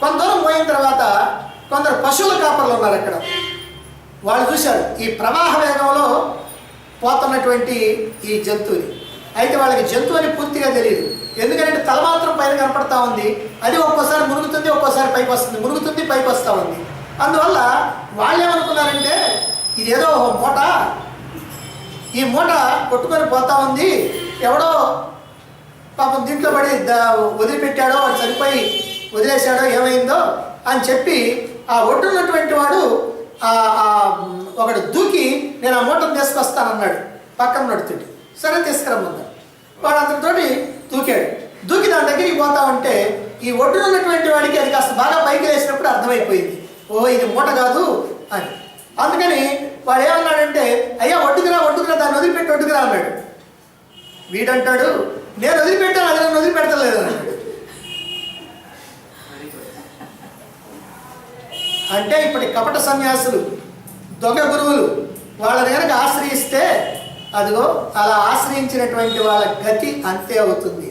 A: కొంత దూరం పోయిన తర్వాత కొందరు పశువుల కాపర్లు ఉన్నారు అక్కడ. వాళ్ళు చూశారు ఈ ప్రవాహ వేగంలో పోతున్నటువంటి ఈ జంతువుని. అయితే వాళ్ళకి జంతువు అని పూర్తిగా తెలియదు, ఎందుకంటే తల మాత్రం పైన కనపడతా ఉంది. అది ఒక్కోసారి మునుగుతుంది, ఒక్కోసారి పైకి వస్తుంది, మునుగుతుంది, పైకి వస్తూ ఉంది. అందువల్ల వాళ్ళు ఏమనుకున్నారంటే ఇదేదో మూట, ఈ మూట కొట్టుకొని పోతా ఉంది, ఎవడో పాపం దీంట్లో పడి వదిలిపెట్టాడో, వాడు చనిపోయి వదిలేశాడో, ఏమైందో అని చెప్పి ఆ ఒడ్డున్నటువంటి వాడు ఒకడు దూకి నేను ఆ మూటను తీసుకొస్తానన్నాడు. పక్కన నడుతుంటే సరే తీసుకురమ్మన్నాడు. వాడు అతనితోటి దూకి దాని దగ్గరికి పోతా ఉంటే ఈ ఒడ్డున ఉన్నటువంటి వాడికి అది కాస్త బాగా పైకి వేసినప్పుడు అర్థమైపోయింది, ఓ ఇది మూట కాదు అని. అందుకని వాడు ఏమన్నాడంటే అయ్యా ఒడ్డుకురా దాన్ని వదిలిపెట్టి ఒడ్డుకురా అన్నాడు. వీడంటాడు నేను వదిలిపెట్టాను, అది నన్ను వదిలిపెడతలేదు అన్నాడు. అంటే ఇప్పటి కపట సన్యాసులు, దొంగ గురువులు వాళ్ళని కనుక ఆశ్రయిస్తే అదిగో అలా ఆశ్రయించినటువంటి వాళ్ళ గతి అంతే అవుతుంది.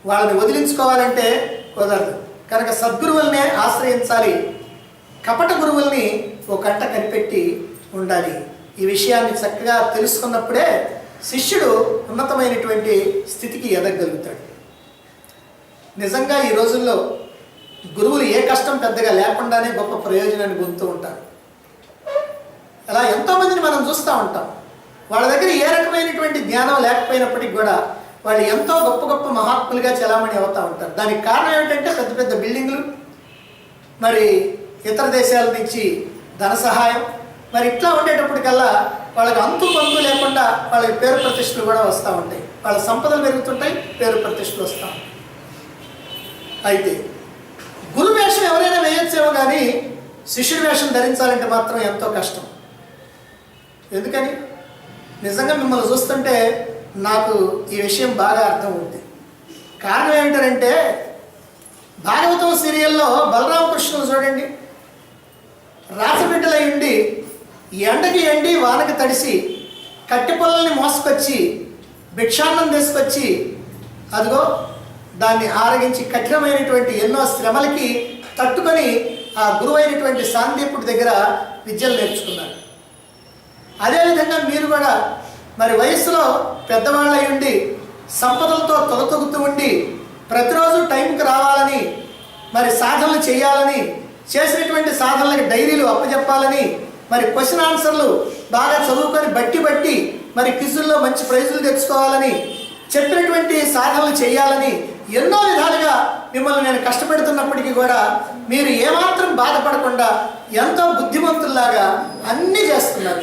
A: వాళ్ళని వదిలించుకోవాలంటే కుదరదు. కనుక సద్గురువులనే ఆశ్రయించాలి, కపట గురువుల్ని ఒక కంట కనిపెట్టి ఉండాలి. ఈ విషయాన్ని చక్కగా తెలుసుకున్నప్పుడే శిష్యుడు ఉన్నతమైనటువంటి స్థితికి ఎదగలుగుతాడు. నిజంగా ఈ రోజుల్లో గురువులు ఏ కష్టం పెద్దగా లేకుండానే గొప్ప ప్రయోజనాన్ని పొందుతూ ఉంటారు. అలా ఎంతోమందిని మనం చూస్తూ ఉంటాం. వాళ్ళ దగ్గర ఏ రకమైనటువంటి జ్ఞానం లేకపోయినప్పటికీ కూడా వాళ్ళు ఎంతో గొప్ప గొప్ప మహాత్ములుగా చలామణి అవుతూ ఉంటారు. దానికి కారణం ఏమిటంటే పెద్ద పెద్ద బిల్డింగ్లు, మరి ఇతర దేశాల నుంచి ధన సహాయం, మరి ఇట్లా ఉండేటప్పటికల్లా వాళ్ళకి అంతు పొందు లేకుండా వాళ్ళకి పేరు ప్రతిష్టలు కూడా వస్తూ ఉంటాయి. వాళ్ళ సంపదలు పెరుగుతుంటాయి, పేరు ప్రతిష్టలు వస్తూ ఉంటాయి. అయితే గురు వేషం ఎవరైనా వేయొచ్చేమో కానీ శిష్యుడి వేషం ధరించాలంటే మాత్రం ఎంతో కష్టం. ఎందుకని నిజంగా మిమ్మల్ని చూస్తుంటే నాకు ఈ విషయం బాగా అర్థం అవుతుంది. కారణం ఏంటంటే భాగవతం సీరియల్లో బలరామకృష్ణులు చూడండి, రాసబిడ్డలై ఉండి ఎండకి ఎండి వానకి తడిసి కట్టె పొలల్ని మోసుకొచ్చి భిక్షాన్నం తీసుకొచ్చి అదిగో దాన్ని ఆరగించి కఠినమైనటువంటి ఎన్నో శ్రమలకి తట్టుకొని ఆ గురువైనటువంటి సాందీపుడి దగ్గర విద్యలు నేర్చుకున్నారు. అదేవిధంగా మీరు కూడా మరి వయసులో పెద్దవాళ్ళై ఉండి సంపదలతో తొలతొగుతూ ఉండి ప్రతిరోజు టైంకి రావాలని, మరి సాధనలు చేయాలని, చేసినటువంటి సాధనలకి డైరీలు అప్పచెప్పాలని, మరి క్వశ్చన్ ఆన్సర్లు బాగా చదువుకొని బట్టి మరి క్విజుల్లో మంచి ప్రైజులు తెచ్చుకోవాలని, చెప్పినటువంటి సాధనలు చేయాలని ఎన్నో విధాలుగా మిమ్మల్ని నేను కష్టపెడుతున్నప్పటికీ కూడా మీరు ఏమాత్రం బాధపడకుండా ఎంతో బుద్ధిమంతుల్లాగా అన్నీ చేస్తున్నారు.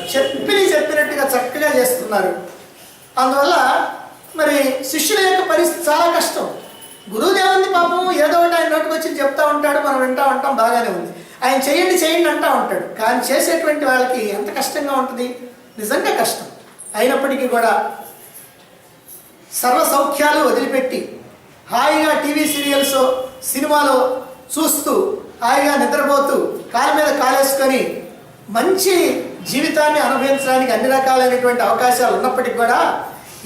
A: చెప్పినట్టుగా చక్కగా చేస్తున్నారు. అందువల్ల మరి శిష్యుల యొక్క పరిస్థితి చాలా కష్టం. గురువుదేవుని పాపం ఏదో ఒకటి ఆయన నోటికి వచ్చి చెప్తా ఉంటాడు, మనం వింటా ఉంటాం, బాగానే ఉంది. ఆయన చేయండి అంటా ఉంటాడు. కానీ చేసేటువంటి వాళ్ళకి ఎంత కష్టంగా ఉంటుంది, నిజంగా కష్టం. అయినప్పటికీ కూడా సర్వ సౌఖ్యాలు వదిలిపెట్టి హాయిగా టీవీ సీరియల్స్, సినిమాలో చూస్తూ హాయిగా నిద్రపోతూ కాలు మీద కాలేసుకొని మంచి జీవితాన్ని అనుభవించడానికి అన్ని రకాలైనటువంటి అవకాశాలు ఉన్నప్పటికీ కూడా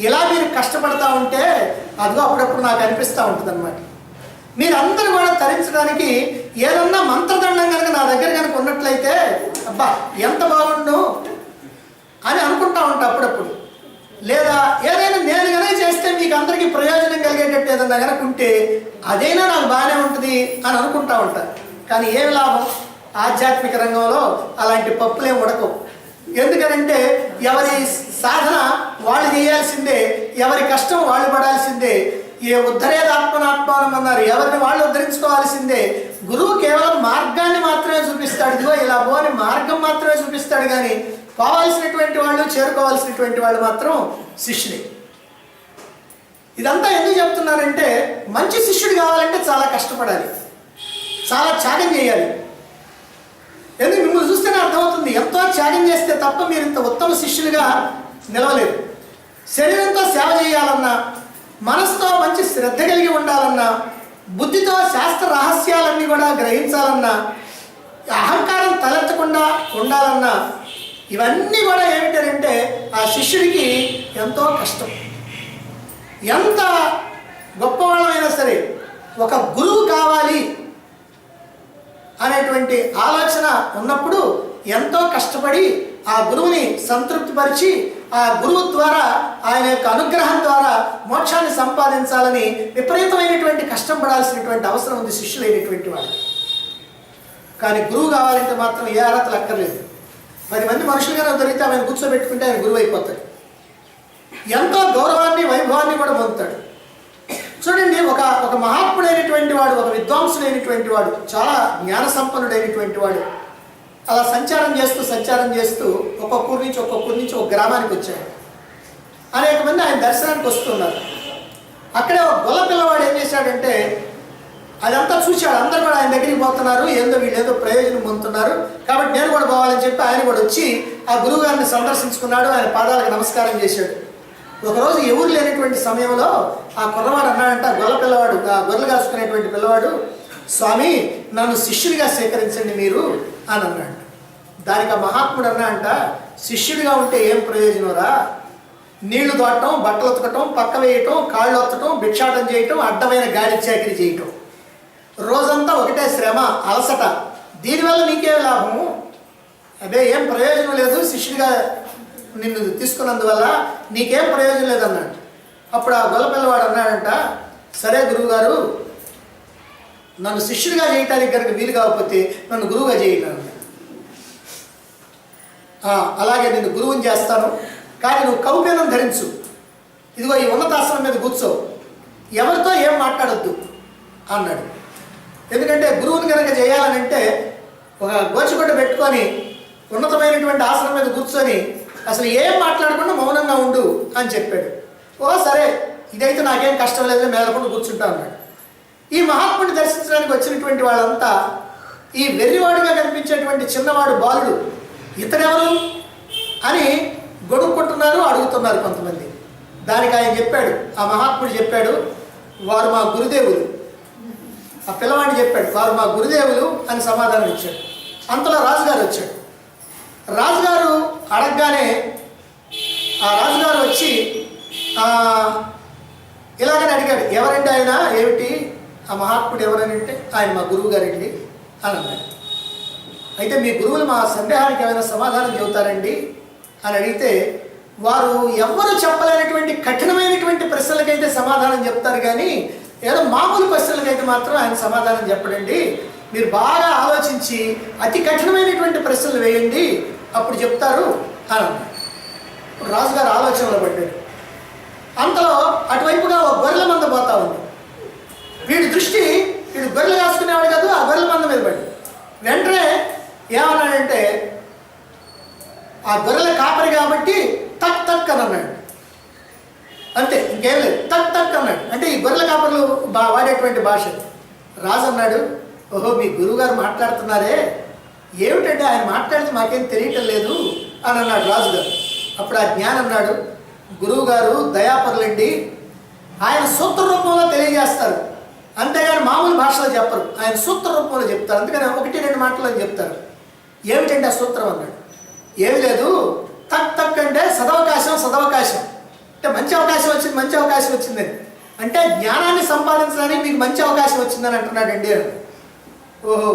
A: ఇలా మీరు కష్టపడతా ఉంటే అదిగో అప్పుడప్పుడు నాకు అనిపిస్తూ ఉంటుంది అన్నమాట. మీరందరూ కూడా తరించడానికి ఏదన్నా మంత్రదండం కనుక నా దగ్గర కనుక ఉన్నట్లయితే అబ్బా ఎంత బాగుండు అని అనుకుంటా ఉంటా అప్పుడప్పుడు. లేదా ఏదైనా నేను కనుక చేస్తే మీకు అందరికీ ప్రయోజనం కలిగేటట్టు ఏదన్నా కనుక ఉంటే అదైనా నాకు బాగానే ఉంటుంది అని అనుకుంటా ఉంటాను. కానీ ఏమి లాభం, ఆధ్యాత్మిక రంగంలో అలాంటి పప్పులేం ఉడకవు. ఎందుకనంటే ఎవరి సాధన వాళ్ళు చేయాల్సిందే, ఎవరి కష్టం వాళ్ళు పడాల్సిందే. ఏ ఉద్ధరేదాత్మనాత్మానం అన్నారు, ఎవరిని వాళ్ళు ఉద్ధరించుకోవాల్సిందే. గురువు కేవలం మార్గాన్ని మాత్రమే చూపిస్తాడు, ఇదిగో ఇలా పోని మార్గం మాత్రమే చూపిస్తాడు. కానీ పోవాల్సినటువంటి వాళ్ళు, చేరుకోవాల్సినటువంటి వాళ్ళు మాత్రం శిష్యుడే. ఇదంతా ఎందుకు చెప్తున్నారంటే మంచి శిష్యుడు కావాలంటే చాలా కష్టపడాలి, చాలా త్యాగం చేయాలి. ఎందుకు మిమ్మల్ని చూస్తేనే అర్థమవుతుంది, ఎంతో త్యాగం చేస్తే తప్ప మీరు ఇంత ఉత్తమ శిష్యులుగా నిలవలేరు. శరీరంతో సేవ చేయాలన్నా, మనసుతో మంచి శ్రద్ధ కలిగి ఉండాలన్నా, బుద్ధితో శాస్త్ర రహస్యాలన్నీ కూడా గ్రహించాలన్నా, అహంకారం తలెత్తకుండా ఉండకుండా ఉండాలన్నా ఇవన్నీ కూడా ఏమిటంటే ఆ శిష్యుడికి ఎంతో కష్టం. ఎంత గొప్పవాళ్ళమైనా సరే ఒక గురువు కావాలి అనేటువంటి ఆలోచన ఉన్నప్పుడు ఎంతో కష్టపడి ఆ గురువుని సంతృప్తిపరిచి ఆ గురువు ద్వారా ఆయన యొక్క అనుగ్రహం ద్వారా మోక్షాన్ని సంపాదించాలని విపరీతమైనటువంటి కష్టం పడాల్సినటువంటి అవసరం ఉంది శిష్యులైనటువంటి వాళ్ళు. కానీ గురువు కావాలంటే మాత్రం ఏ అర్హతలు అక్కర్లేదు. 10 మంది మనుషులుగానే దొరికితే ఆయన కూర్చోబెట్టుకుంటే ఆయన గురువు అయిపోతాడు. ఎంతో గౌరవాన్ని వైభవాన్ని కూడా పొందుతాడు. చూడండి, ఒక మహాత్ముడైనటువంటి వాడు, ఒక విద్వాంసుడైనటువంటి వాడు, చాలా జ్ఞాన సంపన్నుడైనటువంటి వాడు అలా సంచారం చేస్తూ ఒక్కొక్క ఊరి నుంచి ఒక గ్రామానికి వచ్చాడు. అనేక మంది ఆయన దర్శనానికి వస్తున్నారు. అక్కడే ఒక గొల్ల పిల్లవాడు ఏం చేశాడంటే అదంతా చూశాడు. అందరు కూడా ఆయన దగ్గరికి పోతున్నారు, వీళ్ళేదో ప్రయోజనం పొందుతున్నారు కాబట్టి నేను కూడా పోవాలని చెప్పి ఆయన కూడా వచ్చి ఆ గురువు గారిని సందర్శించుకున్నాడు. ఆయన పాదాలకు నమస్కారం చేశాడు. ఒకరోజు ఎవరు లేనటువంటి సమయంలో ఆ కుర్రవాడు అన్నాడంట, గొల్ల పిల్లవాడు, ఆ గొర్రెలు కాసుకునేటువంటి పిల్లవాడు, స్వామి నన్ను శిష్యుడిగా స్వీకరించండి మీరు అని అన్నాడు. దానికి ఆ మహాత్ముడు అన్నాడంట, శిష్యుడిగా ఉంటే ఏం ప్రయోజనంరా? నీళ్లు తోడటం, బట్టలు ఉతకటం, పక్క వేయటం, కాళ్ళు ఒత్తటం, భిక్షాటం చేయటం, అడ్డమైన గాడి చాకరీ చేయటం, రోజంతా ఒకటే శ్రమ, అలసట. దీనివల్ల నీకే లాభము? అదే ఏం ప్రయోజనం లేదు, శిష్యుడిగా నిన్ను తీసుకున్నందువల్ల నీకేం ప్రయోజనం లేదన్నాడు. అప్పుడు ఆ గొల్లపిల్లవాడు అన్నాడంట, సరే గురువుగారు నన్ను శిష్యుడిగా చేయటానికి కనుక వీలు కాకపోతే నన్ను గురువుగా చేయటాను. అలాగే నేను గురువుని చేస్తాను, కానీ నువ్వు కౌపీనం ధరించు, ఇదిగో ఈ ఉన్నతాసనం మీద కూర్చో, ఎవరితో ఏం మాట్లాడొద్దు అన్నాడు. ఎందుకంటే గురువుని కనుక చేయాలనంటే ఒక గోచిగుడ్డ పెట్టుకొని ఉన్నతమైనటువంటి ఆసనం మీద కూర్చొని అసలు ఏం మాట్లాడకుండా మౌనంగా ఉండు అని చెప్పాడు. సరే ఇదైతే నాకేం కష్టం లేదు, మేలకుండా కూర్చుంటా అన్నాడు. ఈ మహాత్ముడిని దర్శించడానికి వచ్చినటువంటి వాళ్ళంతా ఈ వెర్రివాడిగా కనిపించేటువంటి చిన్నవాడు బాలుడు ఇతడెవరు అని గొడుక్కుంటున్నారు, అడుగుతున్నారు కొంతమంది. దానికి ఆయన చెప్పాడు, ఆ మహాత్ముడు చెప్పాడు, వారు మా గురుదేవులు. ఆ పిల్లవాడిని చెప్పాడు, వారు మా గురుదేవులు అని సమాధానం ఇచ్చాడు. అంతలో రాజుగారు వచ్చాడు. రాజుగారు అడగగానే ఆ రాజుగారు వచ్చి ఇలాగని అడిగాడు, ఎవరండి ఆయన, ఏమిటి ఆ మహాత్ముడు ఎవరని అంటే ఆయన మా గురువు గారండి అని అన్నాడు. అయితే మీ గురువులు మా సందేహానికి ఏమైనా సమాధానం చెబుతారండి అని అడిగితే వారు ఎవ్వరూ చెప్పలేనటువంటి కఠినమైనటువంటి ప్రశ్నలకైతే సమాధానం చెప్తారు, కానీ ఏదో మామూలు ప్రశ్నలకైతే మాత్రం ఆయన సమాధానం చెప్పడండి. మీరు బాగా ఆలోచించి అతి కఠినమైనటువంటి ప్రశ్నలు వేయండి, అప్పుడు చెప్తారు అని అన్నాడు. రాజుగారు ఆలోచనలో పడ్డాడు. అంతలో అటువైపుగా ఒక గొర్రెల మంద పోతా ఉంది. వీడి దృష్టి, వీడు గొర్రెలు కాసుకునేవాడు కాదు, ఆ గొర్రెల మంద మీద పడి వెంటనే ఏమన్నాడంటే ఆ గొర్రెల కాపరి కాబట్టి తక్ తక్ అని అన్నాడు. అంతే, ఇంకేం లేదు, తక్ తక్ అన్నాడు. అంటే ఈ గొర్రెల కాపర్లు వాడేటువంటి భాష. రాజు అన్నాడు, ఓహో మీ గురువుగారు మాట్లాడుతున్నారే, ఏమిటంటే ఆయన మాట్లాడితే మాకేం తెలియటం లేదు అని అన్నాడు రాజుగారు. అప్పుడు ఆ జ్ఞానం అన్నాడు, గురువుగారు దయాపరులండి, ఆయన సూత్ర రూపంలో తెలియజేస్తారు, అంతేగాని మామూలు భాషలో చెప్పరు, ఆయన సూత్ర రూపంలో చెప్తారు. అందుకని 1-2 మాటలు అని చెప్తారు. ఏమిటంటే ఆ సూత్రం అన్నాడు. ఏమి లేదు, తక్ తక్ అంటే సదవకాశం అంటే మంచి అవకాశం వచ్చిందని, అంటే జ్ఞానాన్ని సంపాదించడానికి మీకు మంచి అవకాశం వచ్చిందని అంటున్నాడండి. ఓహో,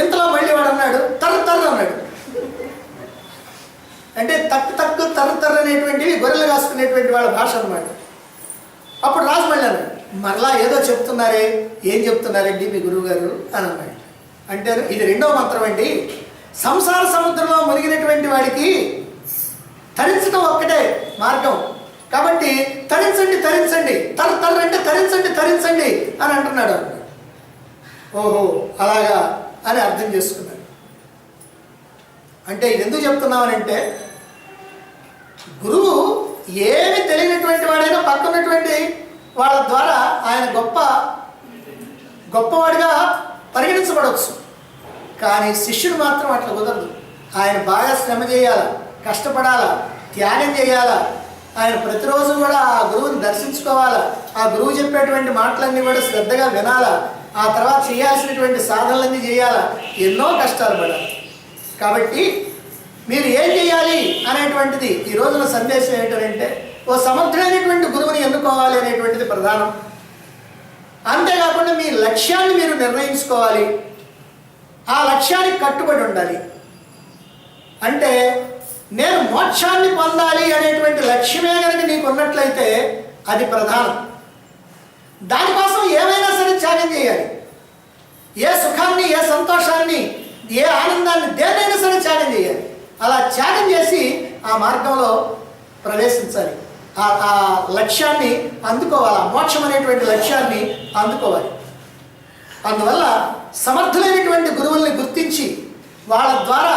A: ఇంతలో మళ్ళీ వాడు అన్నాడు, తర్ర అన్నాడు. అంటే తక్కు తర్ర అనేటువంటివి గొర్రెలు కాసుకునేటువంటి వాళ్ళ భాష అన్నమాట. అప్పుడు రాజు మళ్ళీ అన్నాడు, మరలా ఏదో చెప్తున్నారే, ఏం చెప్తున్నారండి మీ గురువు గారు అని అన్నాడు. అంటే ఇది 2వ మంత్రం అండి, సంసార సముద్రంలో మునిగినటువంటి వాడికి తరించడం ఒక్కటే మార్గం, కాబట్టి తరించండి తర్ర అంటే తరించండి అని అంటున్నాడు. ఓహో అలాగా అని అర్థం చేసుకున్నాడు. అంటే ఇది ఎందుకు చెప్తున్నామనంటే గురువు ఏమి తెలియనటువంటి వాడైనా పక్కనటువంటి వాళ్ళ ద్వారా ఆయన గొప్పవాడిగా పరిగణించబడవచ్చు, కానీ శిష్యుడు మాత్రం అట్లా కుదరదు. ఆయన బాగా శ్రమ చేయాలా, కష్టపడాలా, త్యాగం చేయాలా, ఆయన ప్రతిరోజు కూడా ఆ గురువుని దర్శించుకోవాలా, ఆ గురువు చెప్పేటువంటి మాటలన్నీ కూడా శ్రద్ధగా వినాలా, ఆ తర్వాత చేయాల్సినటువంటి సాధనలన్నీ చేయాలా, ఎన్నో కష్టాలు పడాలి. కాబట్టి మీరు ఏం చేయాలి అనేటువంటిది ఈ రోజున సందేశం ఏంటంటే, ఓ సమర్థుడైనటువంటి గురువుని ఎన్నుకోవాలి అనేటువంటిది ప్రధానం. అంతేకాకుండా మీ లక్ష్యాన్ని మీరు నిర్ణయించుకోవాలి, ఆ లక్ష్యానికి కట్టుబడి ఉండాలి. అంటే నేను మోక్షాన్ని పొందాలి అనేటువంటి లక్ష్యమే కనుక నీకు ఉన్నట్లయితే అది ప్రధానం. దానికోసం ఏమైనా సరే త్యాగం చేయాలి. ఏ సుఖాన్ని, ఏ సంతోషాన్ని, ఏ ఆనందాన్ని, దేన్నైనా సరే త్యాగం చేయాలి. అలా త్యాగం చేసి ఆ మార్గంలో ప్రవేశించాలి. ఆ లక్ష్యాన్ని అందుకోవాలి, ఆ మోక్షం అనేటువంటి లక్ష్యాన్ని అందుకోవాలి. అందువల్ల సమర్థులైనటువంటి గురువుల్ని గుర్తించి వాళ్ళ ద్వారా